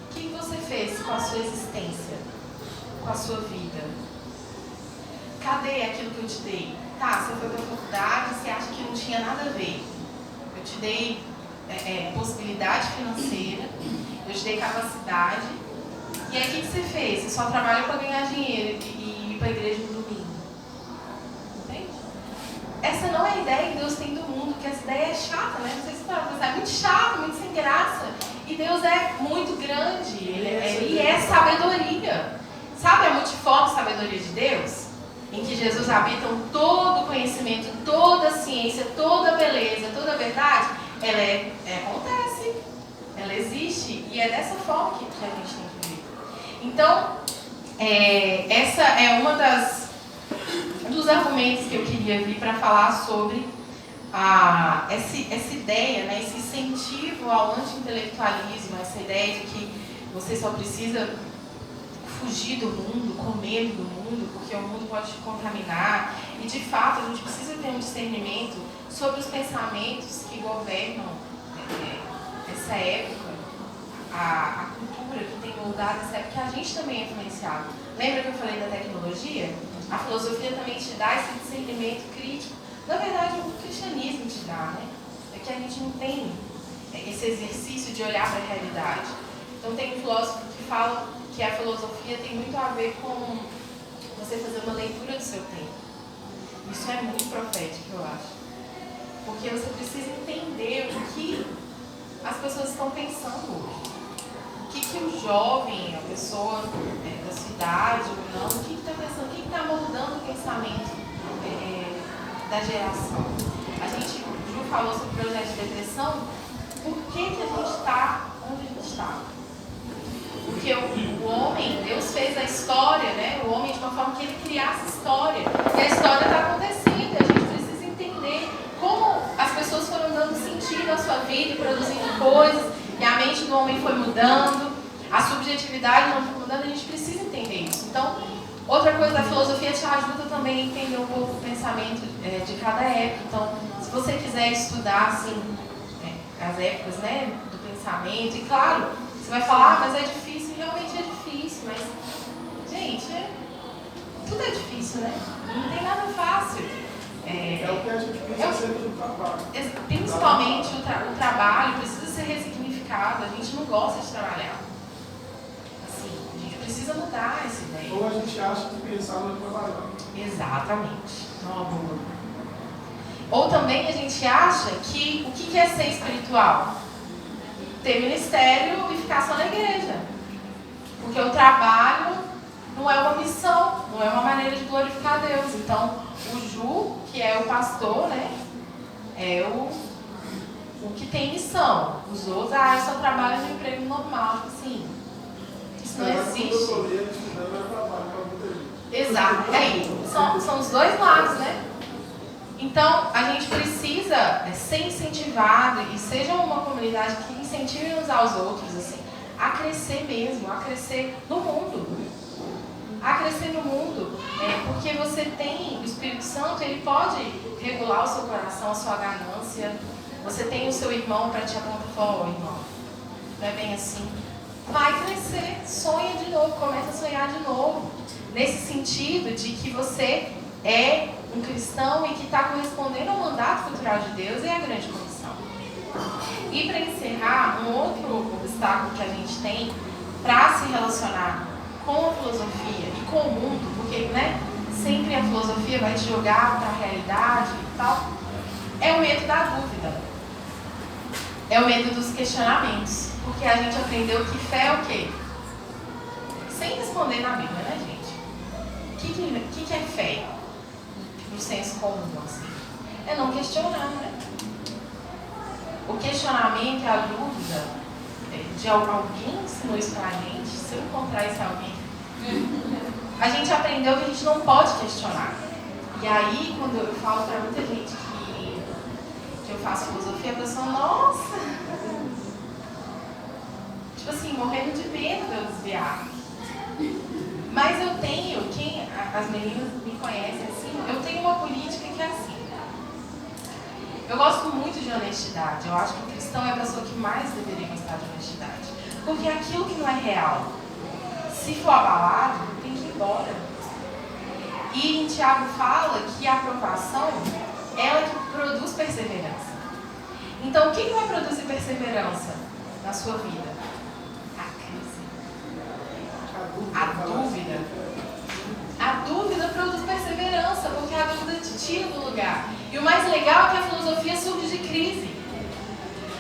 O que você fez com a sua existência? Com a sua vida? Cadê aquilo que eu te dei? Tá, você foi para a faculdade, você acha que não tinha nada a ver. Eu te dei possibilidade financeira, eu te dei capacidade. E aí o que você fez? Você só trabalha para ganhar dinheiro e ir para a igreja no domingo. Entende? Essa não é a ideia que Deus tem do mundo, que essa ideia é chata, né? Não sei se você pode pensar, é muito chato, muito sem graça. E Deus é muito grande, Ele é sabedoria. Sabe a multiforme sabedoria de Deus? Em que Jesus habita todo o conhecimento, toda a ciência, toda a beleza, toda a verdade. Ela acontece, ela existe e é dessa forma que a gente tem que ver. Então, essa é uma dos argumentos que eu queria vir para falar sobre essa ideia, né, esse incentivo ao anti-intelectualismo, essa ideia de que você só precisa fugir do mundo, com medo do mundo, porque o mundo pode te contaminar. E de fato a gente precisa ter um discernimento sobre os pensamentos que governam essa época, a cultura que tem moldado essa época, que a gente também é influenciado. Lembra que eu falei da tecnologia? A filosofia também te dá esse discernimento crítico. Na verdade, o cristianismo te dá, né? É que a gente não tem esse exercício de olhar para a realidade. Então tem um filósofo que fala que a filosofia tem muito a ver com você fazer uma leitura do seu tempo. Isso é muito profético, eu acho. Porque você precisa entender o que as pessoas estão pensando hoje. O que o jovem, a pessoa da cidade ou não, o que está pensando, o que está moldando o pensamento da geração. O Ju falou sobre o projeto de depressão. Por que a gente está onde a gente está? Porque o homem, Deus fez a história, né? O homem de uma forma que ele criasse história. E a história está acontecendo. A gente precisa entender como as pessoas foram dando sentido à sua vida e produzindo coisas. E a mente do homem foi mudando. A subjetividade não foi mudando. A gente precisa entender isso. Então, outra coisa da filosofia te ajuda também a entender um pouco o pensamento de cada época. Então, se você quiser estudar, assim, as épocas, né, do pensamento, e claro, você vai falar, mas é difícil, realmente é difícil, mas, gente, tudo é difícil, né? Não tem nada fácil. É o que a gente precisa sempre do trabalho. Principalmente o trabalho precisa ser ressignificado, a gente não gosta de trabalhar. Assim, a gente precisa mudar essa ideia. Ou a gente acha que pensar não é trabalhar. Exatamente. Não, boa. Ou também a gente acha que o que é ser espiritual? Ter ministério e ficar só na igreja. Porque o trabalho não é uma missão, não é uma maneira de glorificar Deus. Então, o Ju, que é o pastor, né, é o que tem missão. Os outros, eu só trabalho no emprego normal. Tipo assim, isso não existe. Exato. Aí, são os dois lados, né? Então, a gente precisa ser incentivado e seja uma comunidade que incentive uns aos outros, assim, a crescer mesmo, a crescer no mundo. A crescer no mundo, porque você tem o Espírito Santo, ele pode regular o seu coração, a sua ganância. Você tem o seu irmão para te apontar e falar, irmão, não é bem assim. Vai crescer, sonha de novo, começa a sonhar de novo. Nesse sentido de que você é um cristão e que está correspondendo ao mandato cultural de Deus e à grande comissão. E para encerrar, um outro obstáculo que a gente tem para se relacionar com a filosofia e com o mundo, porque, né, sempre a filosofia vai te jogar para a realidade e tal, é o medo da dúvida. É o medo dos questionamentos. Porque a gente aprendeu que fé é o quê? Sem responder na Bíblia, né, gente? O que é fé? No senso comum, assim. É não questionar, né? O questionamento, a dúvida de alguém ensinou isso pra gente. Se eu encontrar esse alguém, a gente aprendeu que a gente não pode questionar. E aí, quando eu falo pra muita gente que eu faço filosofia, a pessoa, nossa! Tipo assim, morrendo de medo de eu desviar. Mas eu tenho, as meninas me conhecem assim, eu tenho uma política que é assim. Eu gosto muito de honestidade. Eu acho que o cristão é a pessoa que mais deveria gostar de honestidade. Porque aquilo que não é real, se for abalado, tem que ir embora. E em Tiago fala que a aprovação, ela que produz perseverança. Então, o que vai produzir perseverança na sua vida? A dúvida. A dúvida produz perseverança, porque a dúvida te tira do lugar. E o mais legal é que a filosofia surge de crise.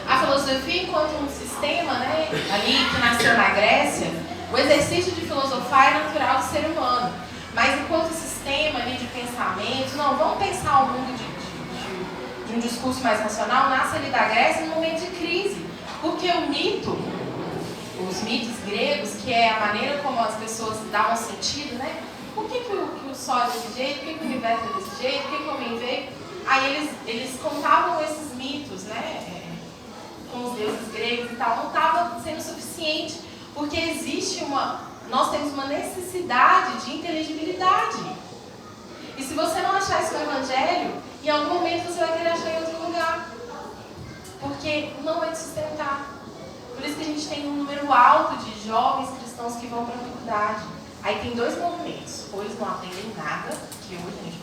A filosofia, enquanto um sistema, né, ali que nasceu na Grécia, o exercício de filosofar é natural do ser humano. Mas enquanto sistema ali de pensamento, não, vamos pensar o mundo de um discurso mais racional, nasce ali da Grécia num momento de crise. Porque o mito, os mitos gregos, que é a maneira como as pessoas davam sentido, né? Por que o sol é desse jeito? Por que o universo é desse jeito? Por que o homem veio? Aí eles contavam esses mitos, né? Com os deuses gregos e tal. Não estava sendo suficiente, porque existe Nós temos uma necessidade de inteligibilidade. E se você não achar isso no Evangelho, em algum momento você vai querer achar em outro lugar. Porque não vai te sustentar. Por isso que a gente tem um número alto de jovens cristãos que vão para a faculdade. Aí tem dois movimentos. Ou eles não aprendem nada, que hoje a gente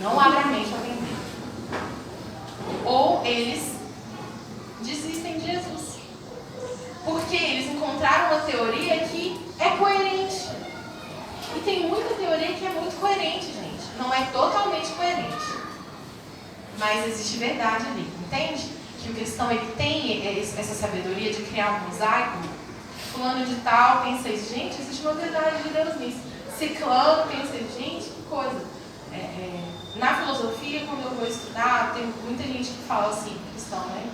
não abre a mente a aprender. Ou eles desistem de Jesus. Porque eles encontraram uma teoria que é coerente. E tem muita teoria que é muito coerente, gente. Não é totalmente coerente. Mas existe verdade ali, entende? Que o cristão ele tem essa sabedoria de criar um mosaico. Fulano de tal pensa isso. Gente, existe uma verdade de Deus nisso. Ciclano pensa isso. Gente, que coisa. Na filosofia, quando eu vou estudar, tem muita gente que fala assim, cristão, né?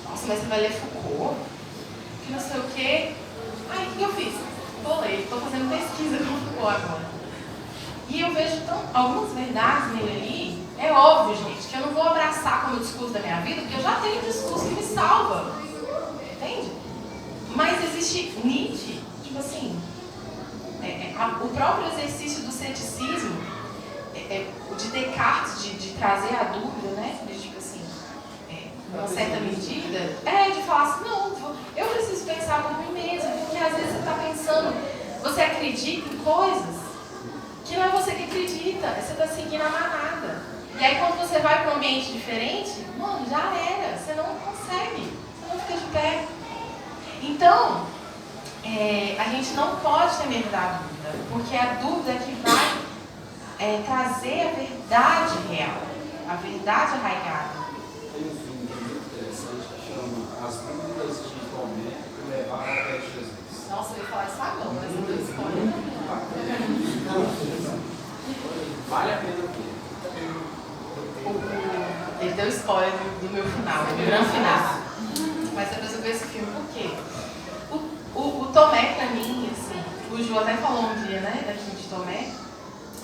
Nossa, mas você vai ler Foucault? Que não sei o quê. Ai, o que eu fiz? Vou ler, estou fazendo pesquisa com Foucault agora. E eu vejo algumas verdades nele ali. É óbvio, gente, que eu não vou abraçar como discurso da minha vida, porque eu já tenho um discurso que me salva. Entende? Mas existe Nietzsche, tipo assim, o próprio exercício do ceticismo, de Descartes, de trazer a dúvida, né? De, tipo assim, uma certa medida, de falar assim, não, eu preciso pensar por mim mesmo, porque às vezes você está pensando, você acredita em coisas que não é você que acredita, você está seguindo a manada. E aí quando você vai para um ambiente diferente, mano, já era, você não consegue, você não fica de pé. Então, a gente não pode ter medo da dúvida, porque a dúvida é que vai trazer a verdade real, a verdade arraigada. Tem um filme muito interessante que chama As Dúvidas de Tomé que Levaram até Jesus. Nossa, eu ia falar isso agora, mas não deu spoiler. Vale a pena ver. Ele deu spoiler do meu final, do meu grande final. Mas depois eu vi esse filme por quê? O Tomé, pra mim, assim, o Ju até falou um dia, né, daqui de Tomé,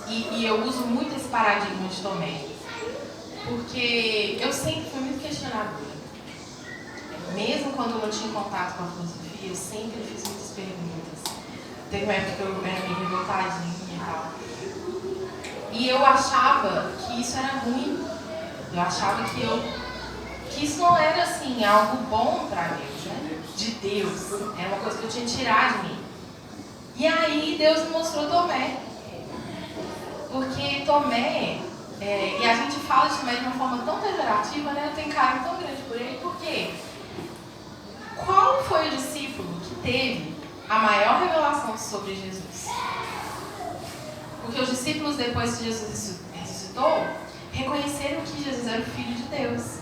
e eu uso muito esse paradigma de Tomé, porque eu sempre fui muito questionadora. Mesmo quando eu não tinha contato com a filosofia, eu sempre fiz muitas perguntas. Teve uma época que eu era meio revoltadinha e tal. E eu achava que isso era ruim. Eu achava que isso não era, assim, algo bom para Deus, né? De Deus. Era uma coisa que eu tinha que tirar de mim. E aí Deus me mostrou Tomé. Porque Tomé, e a gente fala de Tomé de uma forma tão pejorativa, né? Eu tenho carinho tão grande por ele, porque qual foi o discípulo que teve a maior revelação sobre Jesus? Porque os discípulos, depois que Jesus ressuscitou, reconheceram que Jesus era o Filho de Deus.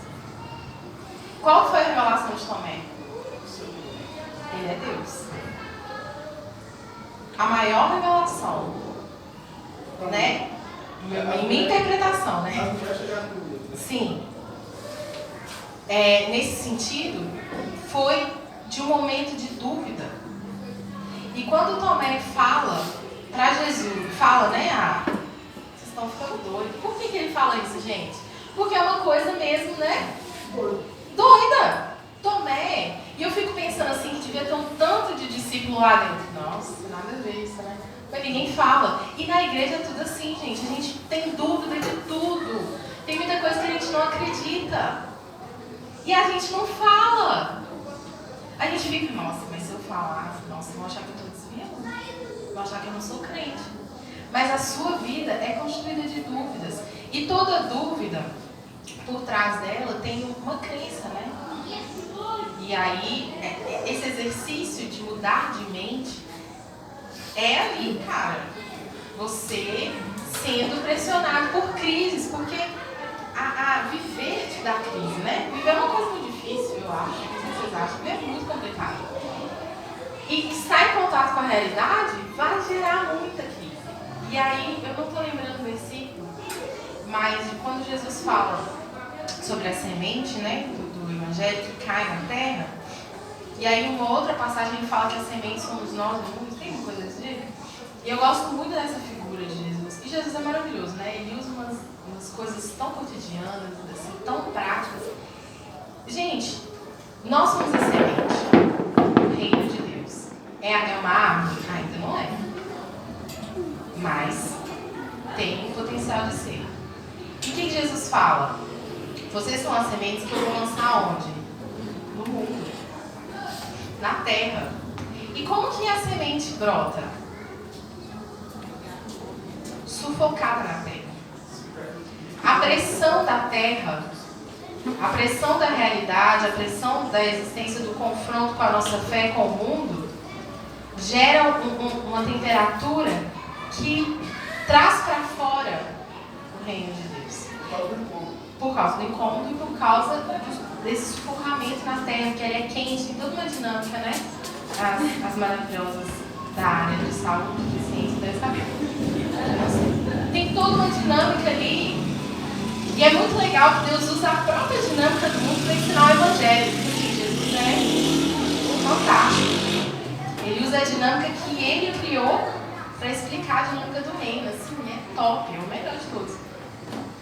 Qual foi a revelação de Tomé? Ele é Deus. A maior revelação, né? Em minha interpretação, né? Sim. Nesse sentido, foi de um momento de dúvida. E quando Tomé fala para Jesus, fala, né? Vocês estão ficando doidos. Por que ele fala isso, gente? Porque é uma coisa mesmo, né? Doida. Tomé. E eu fico pensando assim, que devia ter um tanto de discípulo lá dentro. Nossa, nada a ver isso, né? Mas ninguém fala. E na igreja é tudo assim, gente. A gente tem dúvida de tudo. Tem muita coisa que a gente não acredita. E a gente não fala. A gente fica, nossa, mas se eu falar, nossa, vão achar que eu estou desviando. Vão achar que eu não sou crente. Mas a sua vida é constituída de dúvidas. E toda dúvida, por trás dela, tem uma crença, né? E aí, esse exercício de mudar de mente é ali, cara. Você sendo pressionado por crises, porque viver te dá crise, né? Viver é uma coisa muito difícil, eu acho. Não sei se vocês acham, viver é muito complicado. E estar em contato com a realidade vai gerar muita crise. E aí, eu não estou lembrando o versículo, mas quando Jesus fala sobre a semente, né, do Evangelho que cai na terra, e aí uma outra passagem ele fala que a semente somos nós, tem uma coisa desse jeito? E eu gosto muito dessa figura de Jesus. E Jesus é maravilhoso, né? Ele usa umas coisas tão cotidianas, assim, tão práticas. Gente, nós somos a semente, o reino de Deus. É uma árvore que cai mas tem o potencial de ser. E o que Jesus fala? Vocês são as sementes que eu vou lançar onde? No mundo. Na terra. E como que a semente brota? Sufocada na terra. A pressão da terra, a pressão da realidade, a pressão da existência do confronto com a nossa fé, com o mundo, gera uma temperatura que traz para fora o reino de Deus. Por causa do incômodo e por causa desse sufocamento na terra, que ela é quente, tem toda uma dinâmica, né? As maravilhosas da área de saúde, de ciência, deve saber. Tem toda uma dinâmica ali. E é muito legal que Deus usa a própria dinâmica do mundo para ensinar o Evangelho. Porque Jesus é fantástico. Ele usa a dinâmica que ele criou para explicar a dinâmica do reino. Assim, é top, é o melhor de todos.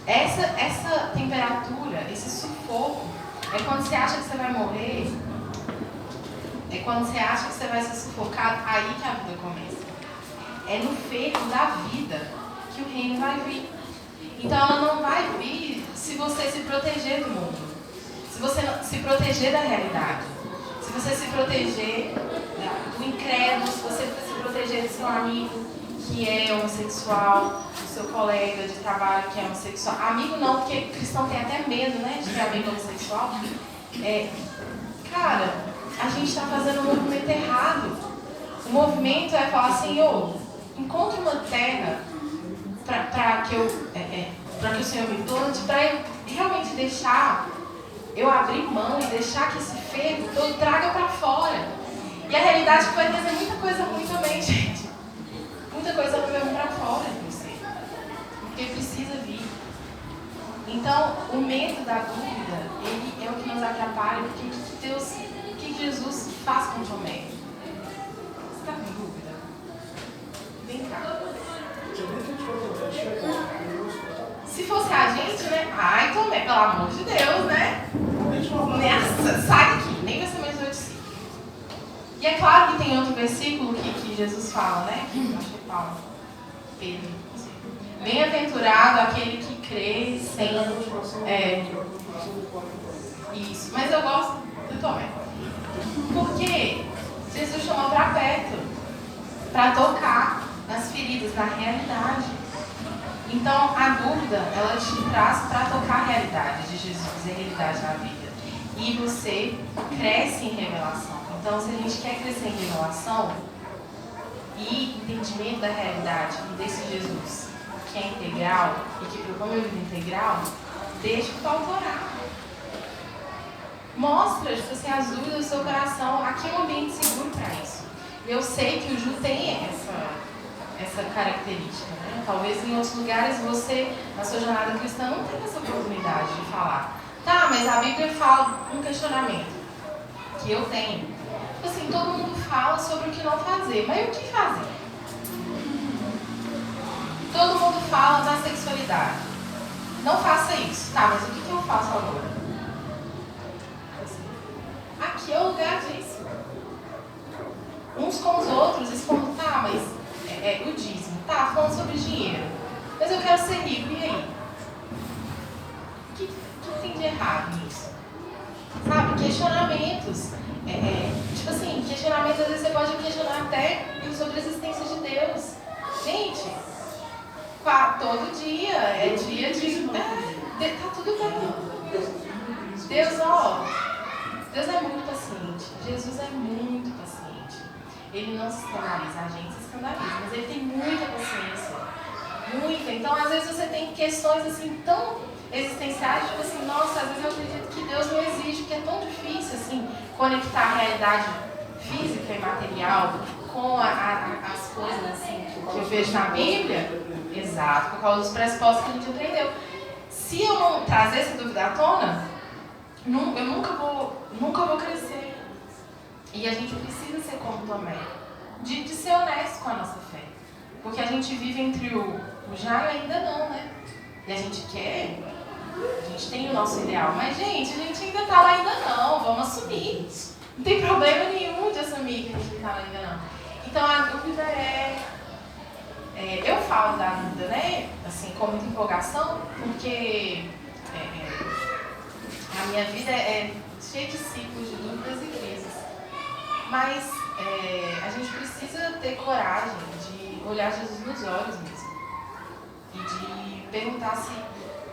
Essa temperatura, esse sufoco, é quando você acha que você vai morrer, é quando você acha que você vai ser sufocado, aí que a vida começa. É no fervo da vida que o reino vai vir. Então ela não vai vir se você se proteger do mundo, se você se proteger da realidade, se você se proteger do incrédulo, se você se proteger do seu amigo que é homossexual, do seu colega de trabalho que é homossexual. Amigo não, porque cristão tem até medo, né, de ter amigo homossexual. Cara, a gente está fazendo um movimento errado. O movimento é falar, Senhor, encontre uma terra para que o Senhor me plante, para eu realmente deixar, eu abrir mão e deixar que esse fervo todo traga para fora. E a realidade é que vai trazer muita coisa ruim também, gente. Muita coisa ruim vai vir para fora de você. Porque precisa vir. Então, o medo da dúvida, ele é o que nos atrapalha, porque o que Jesus faz com Tomé? Você está com dúvida? Vem cá. Se fosse a gente, né? Ai, Tomé, pelo amor de Deus, né? Nessa, sai daqui, nem vai ser mais 8,5. E é claro que tem outro versículo que Jesus fala, né? Acho que é Paulo, Pedro. Bem-aventurado aquele que crê sem. Isso, mas eu gosto do Tomé. Porque Jesus chamou para perto, para tocar nas feridas, na realidade. Então, a dúvida, ela te traz para tocar a realidade de Jesus, a realidade da vida. E você cresce em revelação. Então, se a gente quer crescer em revelação e entendimento da realidade e desse Jesus, que é integral e que propõe uma vida integral, deixa o Paulo orar. Mostra, tipo assim, as dúvidas do seu coração. Aqui é um ambiente seguro para isso. Eu sei que o Ju tem essa característica, né? Talvez em outros lugares você, na sua jornada cristã, não tenha essa oportunidade de falar. Tá, mas a Bíblia fala um questionamento que eu tenho. Assim, todo mundo fala sobre o que não fazer, mas e o que fazer? Todo mundo fala da sexualidade. Não faça isso. Tá, mas o que eu faço agora? Aqui é o lugar disso. Uns com os outros, expondo, tá, mas o dízimo, tá, falando sobre dinheiro. Mas eu quero ser rico, e aí? O que tem de errado nisso? Sabe, questionamentos. Tipo assim, questionamentos, às vezes você pode questionar até sobre a existência de Deus. Gente, todo dia é dia de... tá tudo bem. Deus é muito paciente. Jesus é muito paciente. Ele não se escandaliza, a gente se escandaliza, mas ele tem muita paciência. Muita. Então, às vezes você tem questões assim tão existenciais, tipo assim, nossa, às vezes eu acredito que Deus não existe, porque é tão difícil assim conectar a realidade física e material com as coisas assim que eu vejo na Bíblia. Exato, por causa dos pressupostos que a gente aprendeu. Se eu não trazer essa dúvida à tona, eu nunca vou crescer. E a gente precisa ser como Tomé, de ser honesto com a nossa fé. Porque a gente vive entre o já e ainda não, né? E a gente quer, a gente tem o nosso ideal, mas gente, a gente ainda tá lá ainda não, vamos assumir. Não tem problema nenhum de assumir que a gente tá lá ainda não. Então a dúvida é Eu falo da dúvida, né? Assim, com muita empolgação, porque a minha vida é cheia de ciclos de dúvidas e crises. Mas a gente precisa ter coragem de olhar Jesus nos olhos mesmo. E de perguntar se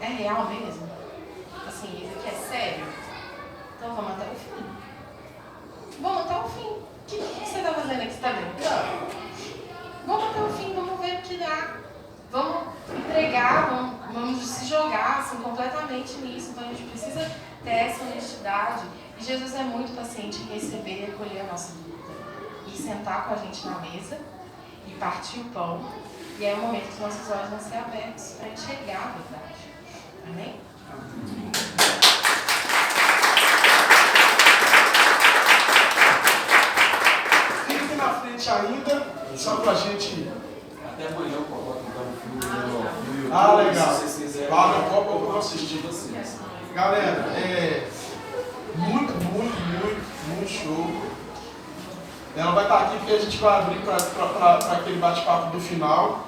é real mesmo. Assim, isso aqui é sério? Então vamos até o fim. Vamos até o fim. O que você está fazendo aqui? Você está brincando? Vamos até o fim, vamos ver o que dá. Vamos entregar, vamos se jogar assim, completamente nisso. Então a gente precisa ter essa honestidade. E Jesus é muito paciente em receber e acolher a nossa vida. E sentar com a gente na mesa e partir o pão. E é o momento que os nossos olhos vão ser abertos para enxergar a verdade. Amém? Fique na frente ainda, só pra gente. Até amanhã eu coloco então o filme. Ah, legal. Se vocês quiserem. Paga a Copa, eu vou assistir. Galera, muito show. Ela vai estar aqui porque a gente vai abrir para aquele bate-papo do final.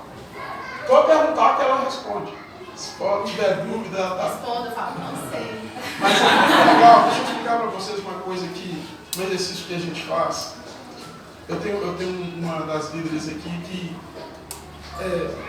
Vou perguntar que ela responde. Se tiver dúvida, ela tá. Responda, eu falo, não sei. Mas é muito legal, deixa eu explicar para vocês uma coisa que, um exercício que a gente faz. Eu tenho uma das líderes aqui que,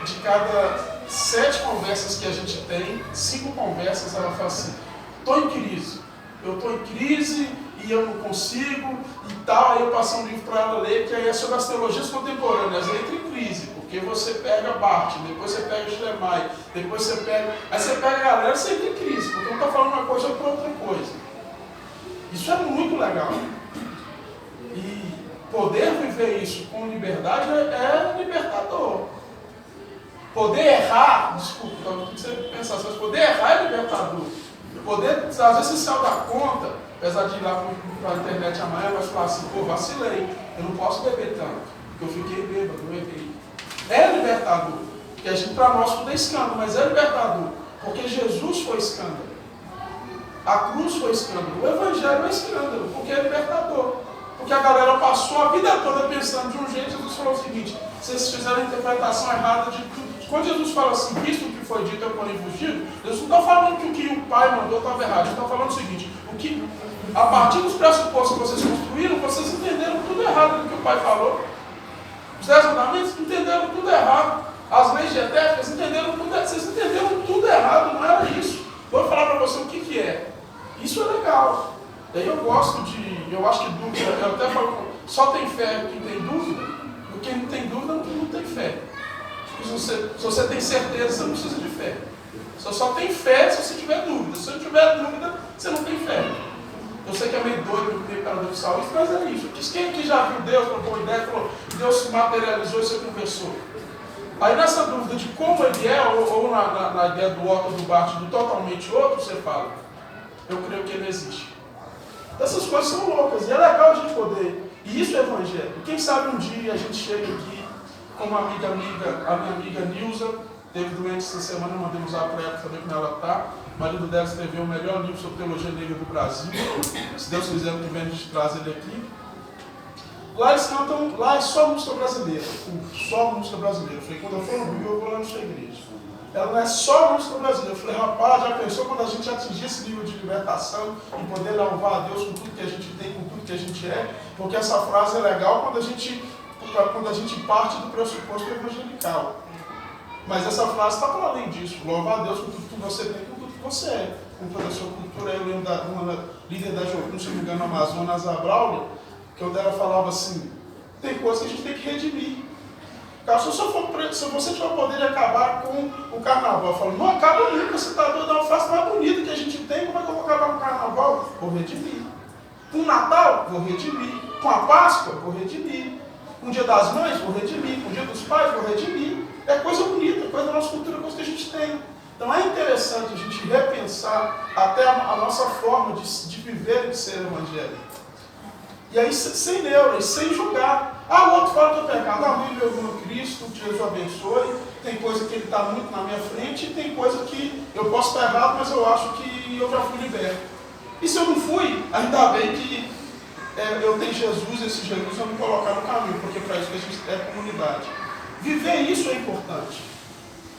de cada 7 conversas que a gente tem, 5 conversas ela fala assim, estou em crise, eu estou em crise e eu não consigo e tal, aí eu passo um livro para ela ler, que aí é sobre as teologias contemporâneas, entra em crise, porque você pega Barth, depois você pega Schleiermacher, depois você pega... Aí você pega a galera e você entra em crise, porque um está falando uma coisa para outra coisa. Isso é muito legal. E poder viver isso com liberdade é libertador. Poder errar, desculpa, não tem que você pensar, mas poder errar é libertador. Poder, às vezes você saiu da conta, apesar de ir lá para a internet amanhã, vai falar assim, pô, vacilei, eu não posso beber tanto, porque eu fiquei bêbado, eu errei. É libertador, porque a gente para nós tudo é escândalo, mas é libertador, porque Jesus foi escândalo. A cruz foi escândalo, o Evangelho é escândalo, porque é libertador. Porque a galera passou a vida toda pensando de um jeito, Jesus falou o seguinte, vocês fizeram a interpretação errada de tudo. Quando Jesus fala assim, visto o que foi dito, eu porém vos digo, Jesus não está falando que o que o Pai mandou estava errado, ele está falando o seguinte, a partir dos pressupostos que vocês construíram, vocês entenderam tudo errado do que o Pai falou. Os 10 mandamentos entenderam tudo errado. As leis dietéticas entenderam tudo errado. Vocês entenderam tudo errado, não era isso. Vou falar para você o que é. Isso é legal. Daí eu gosto de, eu acho que dúvida, eu até falo, só tem fé quem tem dúvida, porque quem não tem dúvida não tem fé. Se você tem certeza, você não precisa de fé. Você só tem fé se você tiver dúvida. Se você não tiver dúvida, você não tem fé. Eu sei que é meio doido, meio paradoxal isso, mas é isso. Quem aqui já viu Deus, trocou uma ideia, falou, Deus se materializou e você conversou. Aí nessa dúvida de como ele é, ou na ideia do Otto, do Barth, do totalmente outro, você fala, eu creio que ele existe. Essas coisas são loucas, e é legal a gente poder. E isso é evangelho. Quem sabe um dia a gente chega aqui, como a minha amiga Nilza, teve doente essa semana, eu mandei usar para ela saber como ela está. O marido dela escreveu o melhor livro sobre teologia negra do Brasil. Se Deus quiser, no que vem a gente traz ele aqui. Lá eles cantam, lá é só música brasileira. Só música brasileira. Eu falei, quando eu for no Rio, eu vou lá na sua igreja. Ela não é só música brasileira. Eu falei, rapaz, já pensou quando a gente atingir esse nível de libertação e poder louvar a Deus com tudo que a gente tem, com tudo que a gente é? Porque essa frase é legal quando a gente parte do pressuposto evangelical. Mas essa frase está para além disso. Louvar a Deus com tudo que você tem, com tudo que você é. Com toda a sua cultura. Eu lembro de uma líder da Jocum, se não me engano, na Amazonas, a Braulio, que ela falava assim, tem coisa que a gente tem que redimir. Cara, se você tiver o poder de acabar com o carnaval, eu falo, não acaba nunca, você está doido, é uma festa mais bonita que a gente tem, como é que eu vou acabar com o carnaval? Vou redimir. Com o Natal, vou redimir. Com a Páscoa, vou redimir. Com o Dia das Mães, vou redimir. Com o Dia dos Pais, vou redimir. É coisa bonita, é coisa da nossa cultura, é coisa que a gente tem. Então é interessante a gente repensar até a nossa forma de viver e de ser evangélico. E aí sem neura, sem julgar. Ah, o outro fala que é pecado. Ah, meu irmão Cristo, que Jesus abençoe. Tem coisa que ele está muito na minha frente e tem coisa que eu posso estar errado, mas eu acho que eu já fui liberto. E se eu não fui, ainda bem que eu tenho Jesus, esse Jesus eu me colocar no caminho, porque para isso que a gente é comunidade. Viver isso é importante.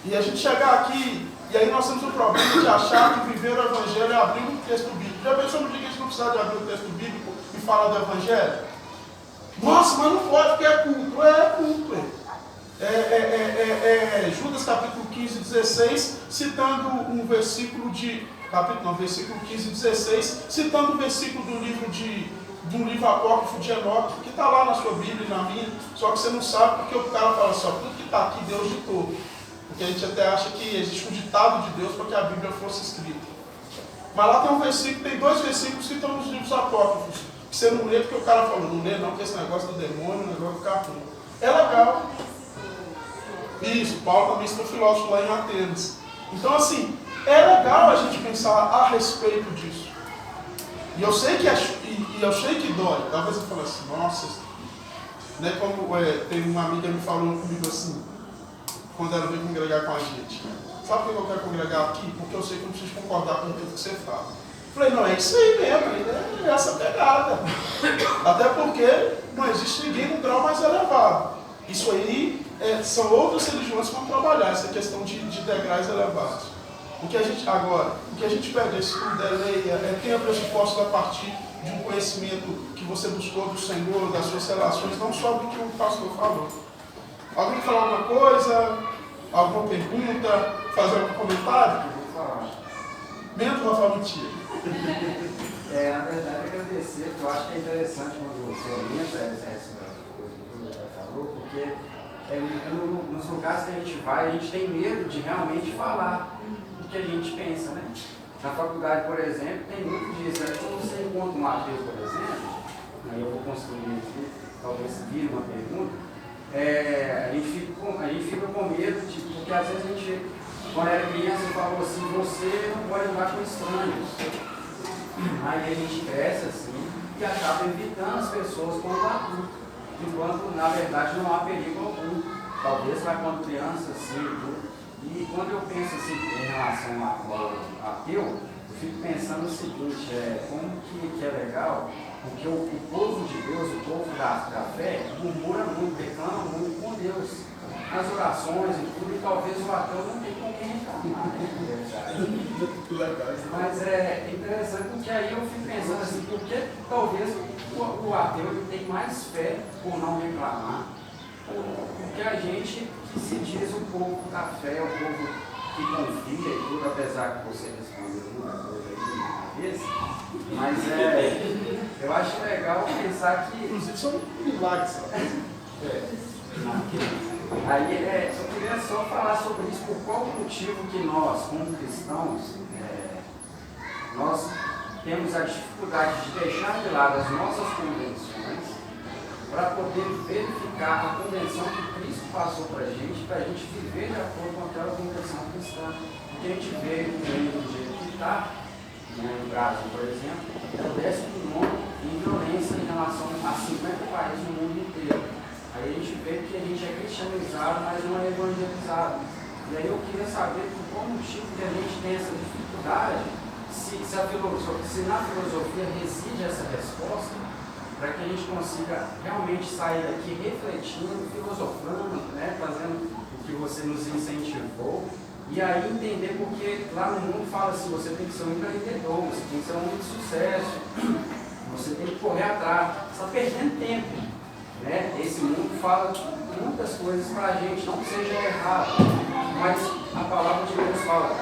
E a gente chegar aqui, e aí nós temos o problema de achar que viver o Evangelho é abrir um texto bíblico. Já pensou no dia que a gente não precisa de abrir o texto bíblico e falar do Evangelho? Nossa, mas não pode porque é culto. É culto. Judas capítulo 15, 16, citando um versículo versículo 15, 16, citando um versículo do livro de um livro apócrifo de Enoque, que está lá na sua Bíblia e na minha, só que você não sabe porque o cara fala só, tudo que está aqui Deus ditou. Porque a gente até acha que existe um ditado de Deus para que a Bíblia fosse escrita. Mas lá tem um versículo, tem 2 versículos que estão nos livros apócrifos, que você não lê porque o cara falou, não lê não, porque esse negócio do demônio, o negócio do cartoon. É legal. Isso, Paulo também está filósofo lá em Atenas. Então assim, é legal a gente pensar a respeito disso. E eu sei que dói. Talvez eu fale assim, nossa, né, como tem uma amiga me falando comigo assim, quando ela veio congregar com a gente. Sabe por que eu quero congregar aqui? Porque eu sei que eu não preciso concordar com tudo que você fala. Falei, não, é isso aí mesmo, é essa pegada. Até porque não existe ninguém no grau mais elevado. Isso aí são outras religiões que vão trabalhar, essa questão de degraus elevados. O que a gente pede é estudo, leia, tenha pressupostos a partir de um conhecimento que você buscou do Senhor, das suas relações, não só do que o pastor falou. Alguém falar alguma coisa? Alguma pergunta? Fazer algum comentário? Menos Rafael, mentira. Na verdade, agradecer, porque eu acho que é interessante quando você orienta essa coisa que o José falou, porque nos lugares que a gente vai, a gente tem medo de realmente falar o que a gente pensa, né? Na faculdade, por exemplo, tem muito disso. Quando você encontra um ateu, por exemplo, aí eu vou construir aqui, talvez vire uma pergunta, a gente fica com medo, porque às vezes a gente, quando era criança, falou assim, você não pode andar com estranhos. Aí a gente cresce assim e acaba evitando as pessoas quando adulto, enquanto na verdade não há perigo algum. Talvez vai quando criança assim. E quando eu penso assim em relação ao ateu, eu fico pensando o seguinte, como que é legal, porque o povo de Deus, o povo da fé, murmura muito, reclama muito com Deus, nas orações e tudo, e talvez o ateu não tenha com quem reclamar, né? Mas é interessante porque aí eu fico pensando assim, porque talvez o ateu ele tem mais fé por não reclamar, porque a gente que se diz o povo da fé, o povo que confia e tudo, apesar que você respondeu muita coisa aí uma vez, mas eu acho legal pensar que... Inclusive são milagres. Aí eu queria só falar sobre isso, por qual motivo que nós, como cristãos, nós temos a dificuldade de deixar de lado as nossas convenções para poder verificar a convenção que Cristo passou para a gente viver de acordo com aquela convenção cristã. Porque a gente vê o mundo do jeito que está, no Brasil, por exemplo, é o 19º em violência em relação a 50 países no mundo inteiro. Aí a gente vê que a gente é cristianizado, mas não é evangelizado. E aí eu queria saber por qual motivo que a gente tem essa dificuldade, se na filosofia reside essa resposta, para que a gente consiga realmente sair daqui refletindo, filosofando, né, fazendo o que você nos incentivou, e aí entender porque lá no mundo fala assim, você tem que ser um empreendedor, você tem que ser um homem de sucesso, você tem que correr atrás, você está perdendo tempo. Né? Esse mundo fala muitas coisas para a gente, não que seja errado, mas a palavra de Deus fala,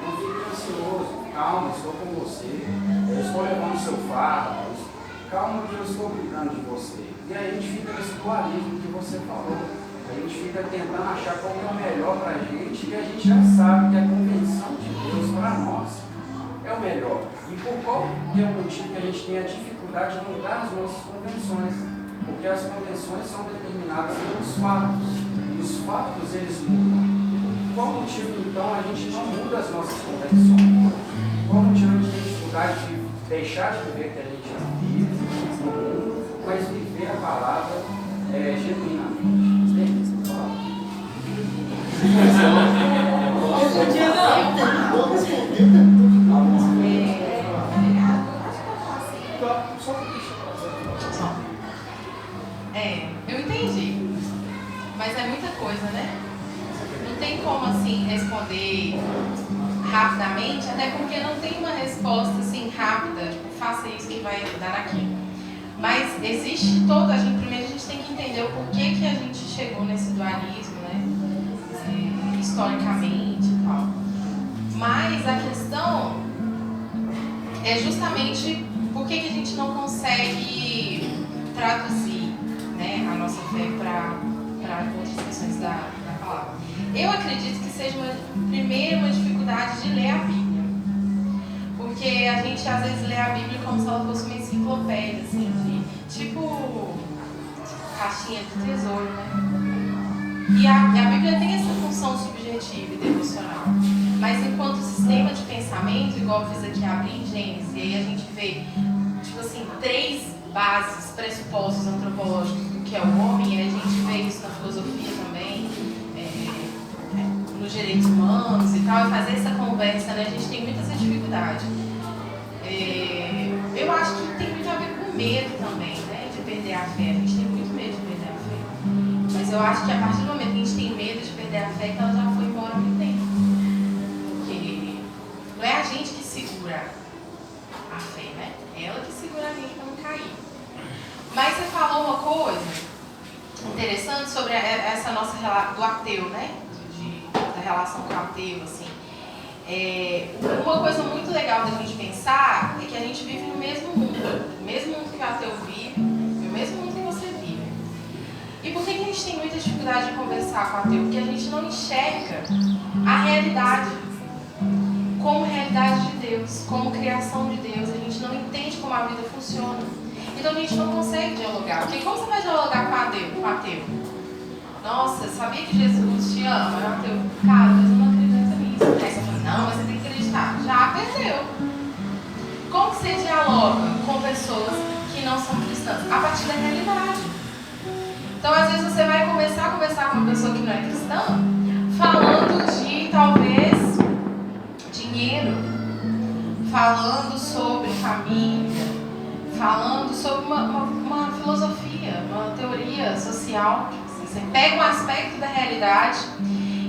não fique ansioso, calma, estou com você, eu estou levando o seu fardo, calma que eu estou cuidando de você. E aí a gente fica nesse dualismo que você falou. A gente fica tentando achar qual é o melhor para a gente e a gente já sabe que a convenção de Deus para nós é o melhor. E por qual que é o motivo que a gente tem a dificuldade de mudar as nossas convenções? Porque as convenções são determinadas pelos fatos. E os fatos eles mudam. Qual o motivo então a gente não muda as nossas convenções? Qual o motivo a gente tem dificuldade de deixar de viver que a gente vive no mundo, mas viver a palavra genuinamente? Eu entendi. mas é muita coisa, né? Não tem como, assim, responder rapidamente, até porque não tem uma resposta, assim, rápida, tipo, faça isso que vai dar naquilo. Mas existe todo, primeiro a gente tem que entender o porquê que a gente chegou nesse dualismo, né? Historicamente e tal. Mas a questão é justamente por que a gente não consegue traduzir, né, a nossa fé para outras questões da palavra. Eu acredito que seja primeiro uma dificuldade de ler a Bíblia. Porque a gente às vezes lê a Bíblia como se ela fosse uma enciclopédia, assim, tipo caixinha de tesouro, né? E a Bíblia tem essa função subjetiva e devocional. Mas enquanto sistema de pensamento, igual eu fiz aqui abrir em Gênesis, e aí a gente vê, tipo assim, 3 bases, pressupostos antropológicos do que é o homem, e a gente vê isso na filosofia também, nos direitos humanos e tal, e fazer essa conversa, né? A gente tem muita essa dificuldade. Eu acho que tem muito a ver com medo também, né? De perder a fé. A gente tem muito medo de perder a fé. Mas eu acho que a partir do momento que a gente tem medo de perder a fé, que ela já foi embora há muito tempo. Porque não é a gente que segura a fé, né? É ela que segura a gente para não cair. Mas você falou uma coisa interessante sobre essa nossa relação do ateu, né? Da relação com o ateu, assim. Uma coisa muito legal da gente pensar é que a gente vive no mesmo mundo. O mesmo mundo que o ateu vive, e o mesmo mundo que você vive. E por que a gente tem muita dificuldade de conversar com o ateu? Porque a gente não enxerga a realidade como realidade de Deus, como criação de Deus. A gente não entende como a vida funciona. Então a gente não consegue dialogar. Porque como você vai dialogar com o ateu? Nossa, sabia que Jesus te ama? É um ateu. Cara, mas eu não acredito nisso. Aí você fala, não, mas você tem que acreditar. Já perdeu. Como que você dialoga com pessoas que não são cristãs? A partir da realidade. Então, às vezes, você vai começar a conversar com uma pessoa que não é cristã, falando de, talvez, dinheiro, falando sobre família, falando sobre uma filosofia, uma teoria social. Você pega um aspecto da realidade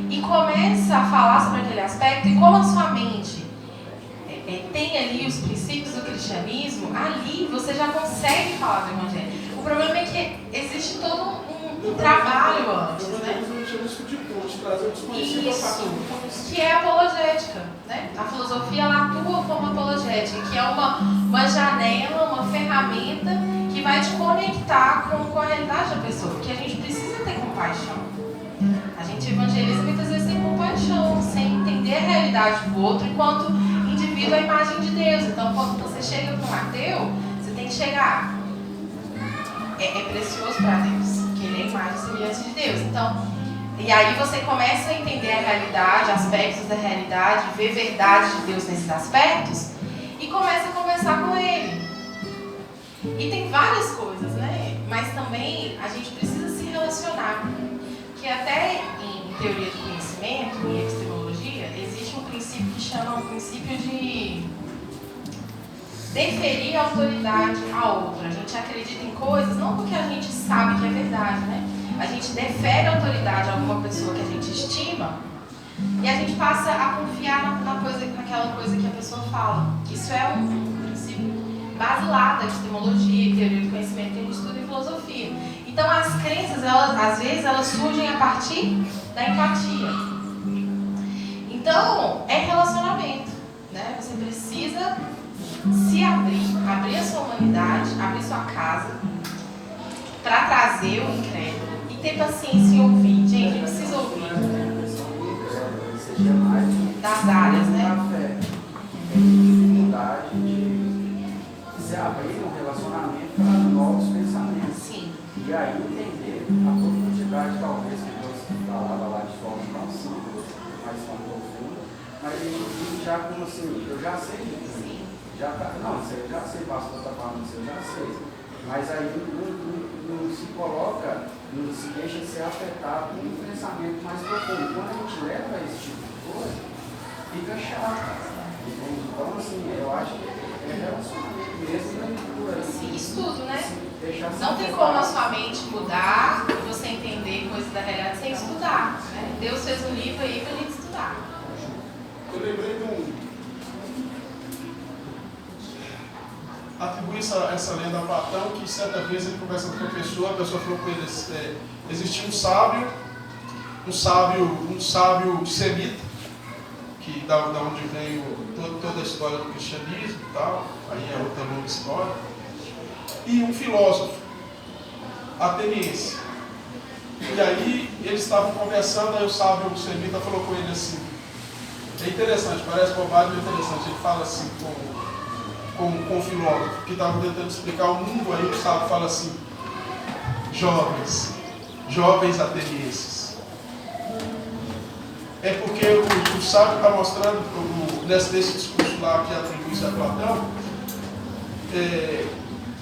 e começa a falar sobre aquele aspecto, e como a sua mente tem ali os princípios do cristianismo, ali você já consegue falar do evangelho. O problema é que existe todo um trabalho antes, né? Isso, que é apologética, né? A filosofia, ela atua como apologética, que é uma janela, uma ferramenta que vai te conectar com a realidade da pessoa, porque a gente precisa ter compaixão. A gente evangeliza muitas vezes sem compaixão, sem entender a realidade do outro enquanto indivíduo, a imagem de Deus. Então, quando você chega para um ateu, você tem que chegar. É precioso para Deus, que ele é a imagem e semelhança de Deus. Então, e aí você começa a entender a realidade, aspectos da realidade, ver verdade de Deus nesses aspectos, e começa a conversar com ele. E tem várias coisas, né? Mas também a gente precisa se relacionar. Que até em teoria do conhecimento, em epistemologia, existe um princípio que chama o princípio de deferir a autoridade a outra. A gente acredita em coisas não porque a gente sabe que é verdade, né? A gente defere a autoridade a alguma pessoa que a gente estima e a gente passa a confiar naquela coisa que a pessoa fala. Isso é um princípio basilar da epistemologia, teoria do conhecimento que a gente estuda em filosofia. Então as crenças, às vezes, elas surgem a partir da empatia. Então, é relacionamento, né? Você precisa se abrir a sua humanidade, abrir sua casa, para trazer o incrédulo e ter paciência em ouvir. Gente, a gente precisa ouvir. Das áreas, né? Dificuldade de se abrir um relacionamento para novos pensamentos. Sim. E aí entender a profundidade, talvez, que Deus falava lá de forma tão simples, mas tão profunda, mas ele já como assim, eu já sei disso. Já tá, não, eu já sei, pastor está falando isso, eu já sei. Mas aí não se coloca, não se deixa ser afetado por um pensamento mais profundo. Quando a gente leva esse tipo de coisa, fica chato. Então, assim, eu acho que é relacionamento mesmo da leitura. Sim, estudo, né? Não tem como a sua mente mudar e você entender coisas da realidade sem estudar. Né? Deus fez um livro aí para a gente estudar. Eu lembrei de atribuir essa lenda a Platão, que certa vez ele conversando com a pessoa falou com ele, existia um sábio semita, que da onde veio toda a história do cristianismo e tal, aí é outra longa história, e um filósofo ateniense. E aí eles estavam conversando, aí o sábio semita falou com ele assim, é interessante, parece bobagem, mas é interessante, ele fala assim com o filósofo, que estava tentando explicar o mundo, aí o sábio fala assim, jovens atenienses. É porque o sábio está mostrando, nesse discurso lá que atribui-se a Platão,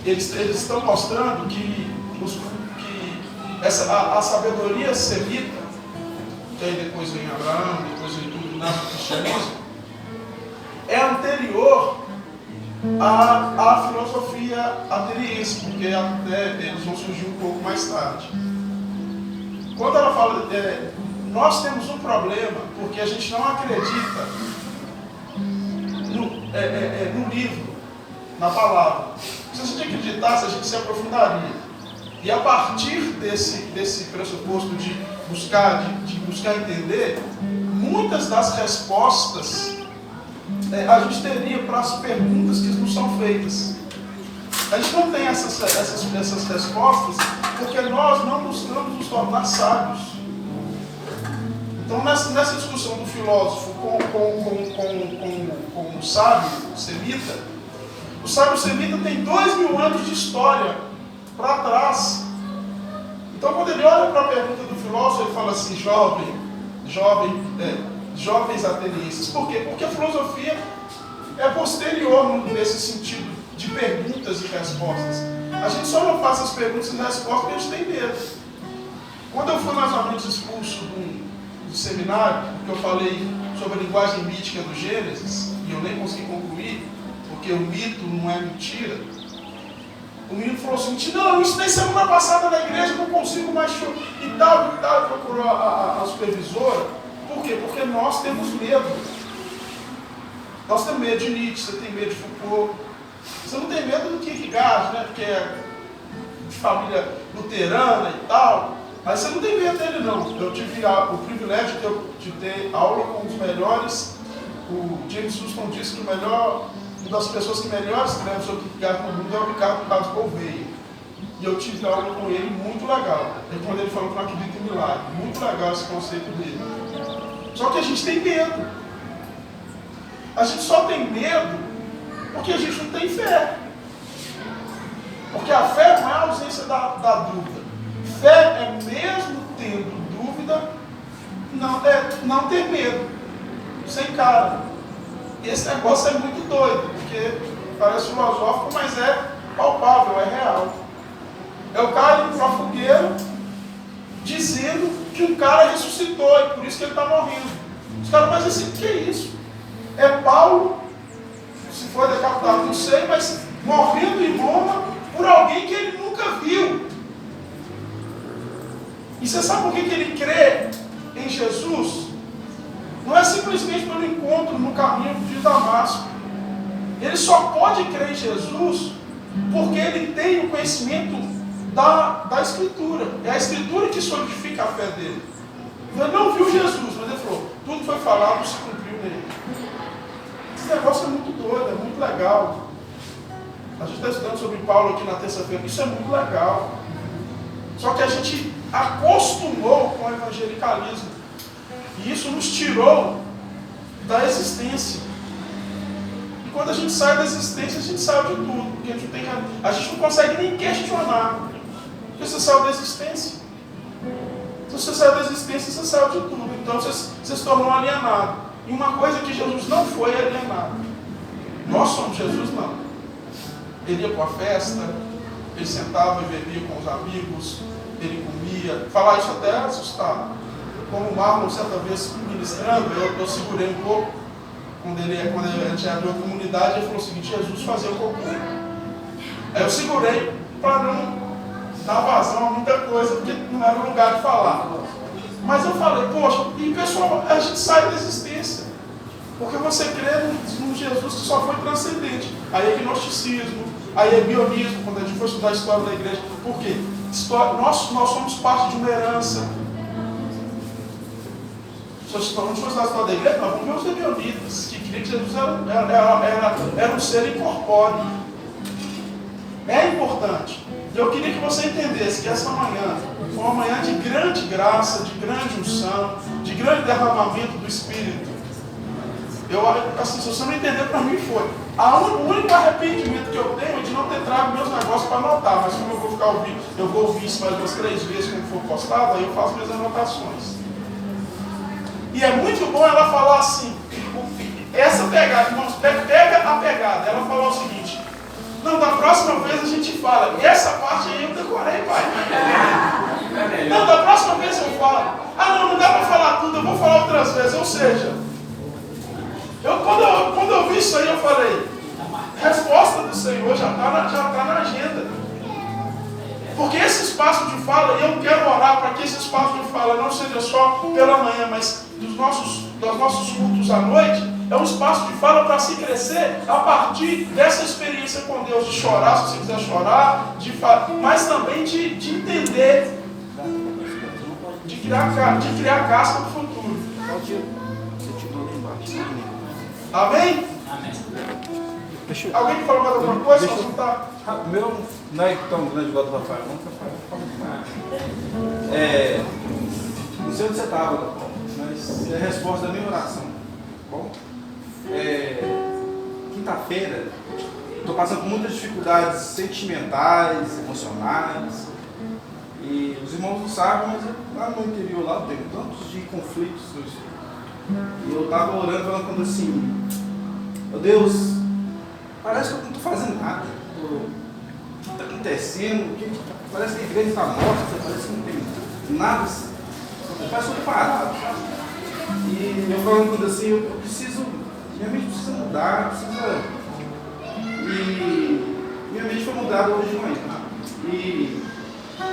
eles estão mostrando que a sabedoria semita, que aí depois vem Abraão, depois vem tudo nasce o cristianismo, é anterior à filosofia ateniense, porque eles vão surgir um pouco mais tarde. Quando ela fala, nós temos um problema, porque a gente não acredita no livro, na palavra. Se a gente acreditasse, a gente se aprofundaria. E a partir desse pressuposto de buscar entender, muitas das respostas a gente teria para as perguntas que nos são feitas. A gente não tem essas respostas porque nós não buscamos nos tornar sábios. Então, nessa discussão do filósofo com o sábio semita, o sábio semita tem 2000 anos de história para trás. Então, quando ele olha para a pergunta do filósofo, ele fala assim, jovens atenienses. Por quê? Porque a filosofia é posterior nesse sentido de perguntas e respostas. A gente só não faz as perguntas e respostas porque a gente tem medo. Quando eu fui mais ou menos expulso do seminário, que eu falei sobre a linguagem mítica do Gênesis, e eu nem consegui concluir, porque o mito não é mentira, o menino falou assim, não, eu ensinei semana passada na igreja, não consigo mais e tal, procurou a supervisora. Por quê? Porque nós temos medo. Nós temos medo de Nietzsche, você tem medo de Foucault. Você não tem medo do Kierkegaard, né? Porque é de família luterana e tal. Mas você não tem medo dele, não. Eu tive o privilégio de ter aula com os melhores. O James Houston disse que uma das pessoas que melhor escreve sobre Kierkegaard no mundo é o Ricardo Carlos Gouveia. E eu tive aula com ele, muito legal. Quando ele falou que não acredita em milagre. Muito legal esse conceito dele. Só que a gente tem medo. A gente só tem medo porque a gente não tem fé. Porque a fé não é a ausência da dúvida. Fé é mesmo tendo dúvida, não ter medo. Sem cara. E esse negócio é muito doido, porque parece filosófico, mas é palpável, é real. É o cara indo para a fogueira dizendo que um cara ressuscitou e por isso que ele está morrendo. Os caras, mas assim, o que é isso? É Paulo, se foi decapitado, não sei, mas morrendo em Roma por alguém que ele nunca viu. E você sabe por que ele crê em Jesus? Não é simplesmente pelo encontro no caminho de Damasco. Ele só pode crer em Jesus porque ele tem o conhecimento da Escritura. É a Escritura que solidifica a fé dele. Ele não viu Jesus, mas ele falou, tudo foi falado, se cumpriu nele. Esse negócio é muito doido, é muito legal. A gente está estudando sobre Paulo aqui na terça-feira, isso é muito legal. Só que a gente acostumou com o evangelicalismo. E isso nos tirou da existência. E quando a gente sai da existência, a gente sai de tudo. Porque a gente não consegue nem questionar. Porque você saiu da existência. Se você saiu da existência, você saiu de tudo. Então você se tornou alienado. E uma coisa que Jesus não foi alienado. Nós somos Jesus, não. Ele ia para uma festa, ele sentava e bebia com os amigos, ele comia. Falar isso até assustava. Como o Marlon, certa vez ministrando, eu segurei um pouco. Quando a gente abriu a comunidade, ele falou o seguinte, Jesus fazia o cocô. Aí eu segurei para não dar vazão relação a muita coisa, porque não era o lugar de falar. Mas eu falei, poxa, e pessoal, a gente sai da existência. Porque você crê num Jesus que só foi transcendente. Aí é gnosticismo, aí é bionismo, quando a gente for estudar a história da igreja. Por quê? Nós somos parte de uma herança. Se a gente for estudar a história da igreja, nós vamos ver os ebionitas, que criam que Jesus era um ser incorpóreo. É importante. Eu queria que você entendesse que essa manhã foi uma manhã de grande graça, de grande unção, de grande derramamento do Espírito. Assim, se você não entender, para mim foi. O único arrependimento que eu tenho é de não ter trago meus negócios para anotar, mas como eu vou ouvir isso mais umas 3 vezes quando for postado, aí eu faço minhas anotações. E é muito bom ela falar assim, essa pegada, irmãos, pega a pegada. Ela falou o seguinte: não, da próxima vez a gente fala. E essa parte aí eu decorei, pai. Não, da próxima vez eu falo. Não dá para falar tudo, eu vou falar outras vezes. Ou seja, quando eu vi isso aí, eu falei, resposta do Senhor já está na agenda. Porque esse espaço de fala, e eu quero orar para que esse espaço de fala não seja só pela manhã, mas dos nossos cultos à noite, é um espaço de fala para se crescer a partir dessa experiência com Deus, de chorar, se você quiser chorar, mas também de entender, de criar casca no futuro. Amém? Amém. Alguém falou mais alguma coisa? O meu não é tão grande igual do Rafael, não, não sei onde você estava, mas é a resposta da minha oração. Bom? Quinta-feira, estou passando por muitas dificuldades sentimentais, emocionais, e os irmãos não sabem, mas lá no interior lá tem tantos de conflitos. E eu estava orando, falando assim, meu Deus, parece que eu não estou fazendo nada. O que está acontecendo? Parece que a igreja está morta, parece que não tem nada. Parece que eu estou parado. E eu falando assim, eu preciso, minha mente precisa mudar, E minha mente foi mudada hoje de manhã. E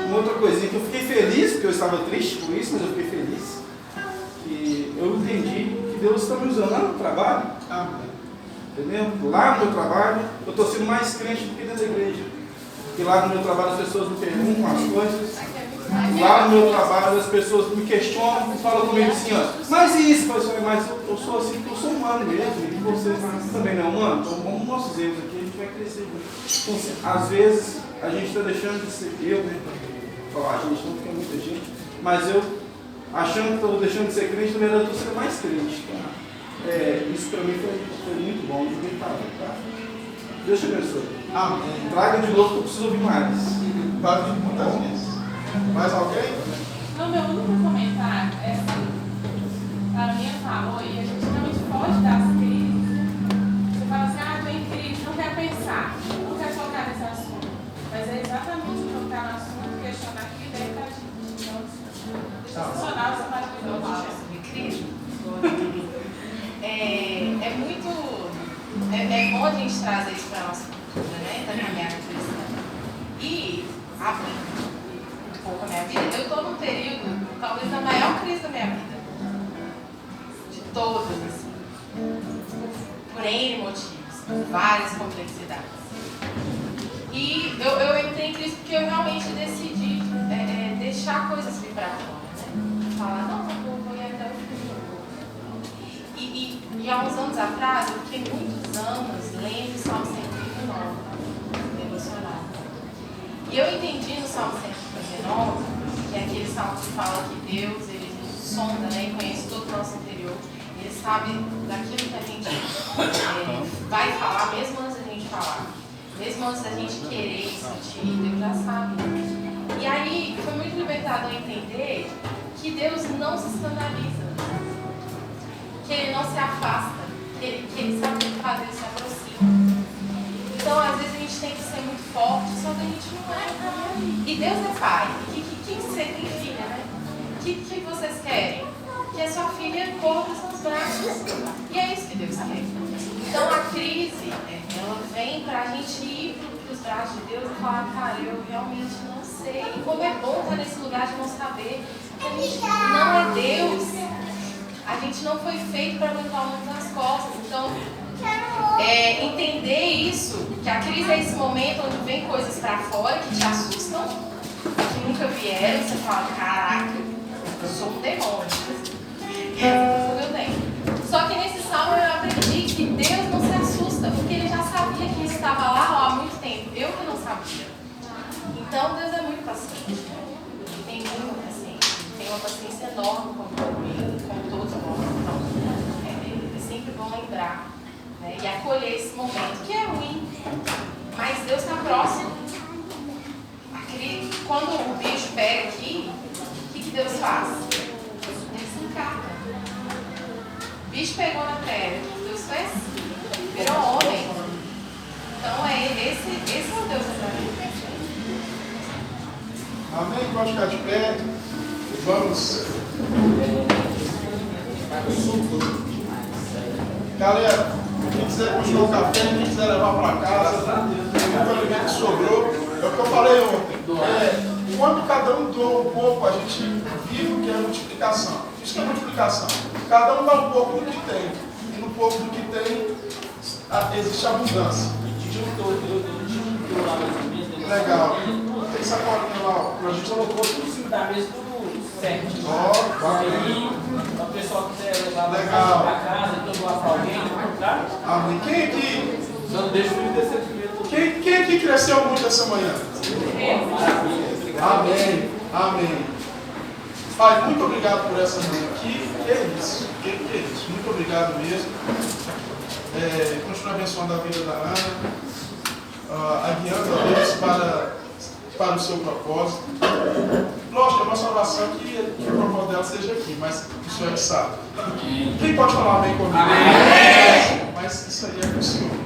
uma outra coisinha que eu fiquei feliz, porque eu estava triste por isso, mas eu fiquei feliz. Que eu entendi que Deus está me usando lá no trabalho. Entendeu? Lá no meu trabalho, eu estou sendo mais crente do que dentro da igreja. Porque lá no meu trabalho as pessoas me perguntam as coisas. Lá no meu trabalho as pessoas me questionam e falam comigo assim, mas isso, professor, mas eu sou assim porque eu sou humano mesmo, e você também não é humano, então vamos nossos erros aqui, a gente vai crescer. Então, assim, às vezes a gente está deixando de ser eu, né? Falar, a gente não fica muita gente, mas eu achando que estou deixando de ser crente, na verdade eu estou sendo mais crente. Tá? Isso para mim foi muito bom, ninguém fala, tá? Deus te abençoe. Amém. Traga de novo que eu preciso ouvir mais. Vai vir muitas vezes. Mais alguém? No meu único comentário é assim, a minha falou, e a gente realmente pode dar as crises. Você fala assim, estou em crise, não quer pensar, não quer tocar nesse assunto. Mas é exatamente tocar no assunto, questionar aquilo e daí então, deixa eu funcionar essa maravilhosa sobre crise. É bom a gente trazer isso para a nossa cultura, né? Da caminhada cristã. E abrindo um pouco a minha vida, eu estou num período, talvez a maior crise da minha vida. De todas, assim. Por N motivos, por várias complexidades. E eu entrei em crise porque eu realmente decidi deixar coisas vir para fora, né? Falar, não, eu vou ir até o fim. E há uns anos atrás, eu fiquei muitos anos lendo o Salmo 139, devocional. E eu entendi no Salmo 139, que é aquele salmo que fala que Deus, ele sonda, né, e conhece todo o nosso interior. Ele sabe daquilo que a gente vai falar, mesmo antes da gente falar. Mesmo antes da gente querer sentir, Deus já sabe. E aí, foi muito libertador entender que Deus não se escandaliza. Que Ele não se afasta. Que Ele sabe o que fazer, Ele se aproxima. Então, às vezes, a gente tem que ser muito forte, só que a gente não é. E Deus é Pai. Que você tem filha, né? O que vocês querem? Que a sua filha corra para os seus braços. E é isso que Deus quer. Então, a crise, ela vem para a gente ir para os braços de Deus e falar, cara, eu realmente não sei como é bom estar nesse lugar de não saber que a gente não é Deus. A gente não foi feito para aguentar o mundo nas costas. Então, entender isso, que a crise é esse momento onde vem coisas para fora que te assustam, que nunca vieram, você fala, caraca, eu sou um demônio. Eu tenho. Só que nesse salmo eu aprendi que Deus não se assusta, porque Ele já sabia que isso estava lá há muito tempo. Eu que não sabia. Então Deus é muito paciente. Ele tem muita paciência. Tem uma paciência enorme com todos nós. Então, é sempre bom lembrar, né, e acolher esse momento, que é ruim. Mas Deus está próximo. Quando o bicho pega aqui, o que Deus faz? Ele se encarna. O bicho pegou na terra, o que Deus fez? Virou homem. Então esse é o Deus da vida. Amém? Pode ficar de pé. Vamos. Galera, quem quiser continuar o café, quem quiser levar para casa, o alimento que sobrou, é o que eu falei ontem. Quando cada um doa um pouco, a gente vive o que é multiplicação. Isso que é multiplicação. Cada um dá um pouco do que tem. E no pouco do que tem, existe abundância. Legal. Tem sacolinha lá, ó. A gente colocou tudo em cima da mesa, tudo certo. Ó, aí, o pessoal quiser levar para casa, então doar para alguém, tá? Amém. Quem aqui? Não deixa o descer primeiro. Quem aqui cresceu muito essa manhã? Amém. Amém. Pai, muito obrigado por essa manhã aqui. Que é isso? Que é isso? Muito obrigado mesmo. Continua abençoando a vida da Ana, guiando a Deus para o seu propósito. Lógico, a nossa oração é que o propósito dela seja aqui, mas o Senhor é que sabe. Quem pode falar amém comigo? Amém. Mas isso aí é com o Senhor.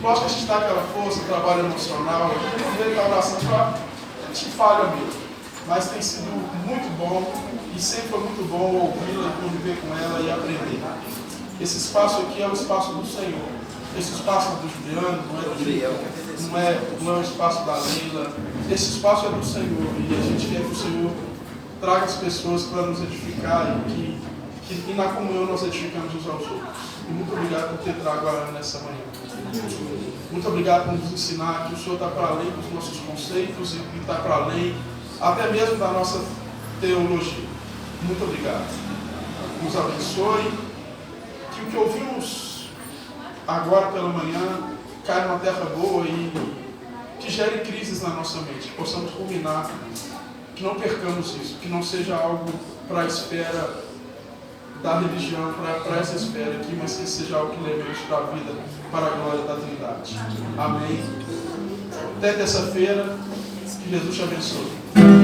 Lógico que a gente dá aquela força, trabalho emocional, a oração a gente falha mesmo. Mas tem sido muito bom e sempre foi muito bom ouvi-la, conviver com ela e aprender. Esse espaço aqui é o espaço do Senhor. Esse espaço é do Juliano, não é do Juliano, não é o espaço da Leila. Esse espaço é do Senhor e a gente quer que o Senhor traga as pessoas para nos edificar e que na comunhão nós edificamos uns aos outros. E muito obrigado por ter trago a Ana nessa manhã. Muito obrigado por nos ensinar que o Senhor está para além dos nossos conceitos e está para além até mesmo da nossa teologia. Muito obrigado. Nos abençoe. Que o que ouvimos agora pela manhã caia numa terra boa e que gere crises na nossa mente. Que possamos culminar, que não percamos isso, que não seja algo para a esfera da religião, para essa esfera aqui, mas que seja algo que levemos para a vida, para a glória da Trindade. Amém. Até terça-feira, que Jesus te abençoe.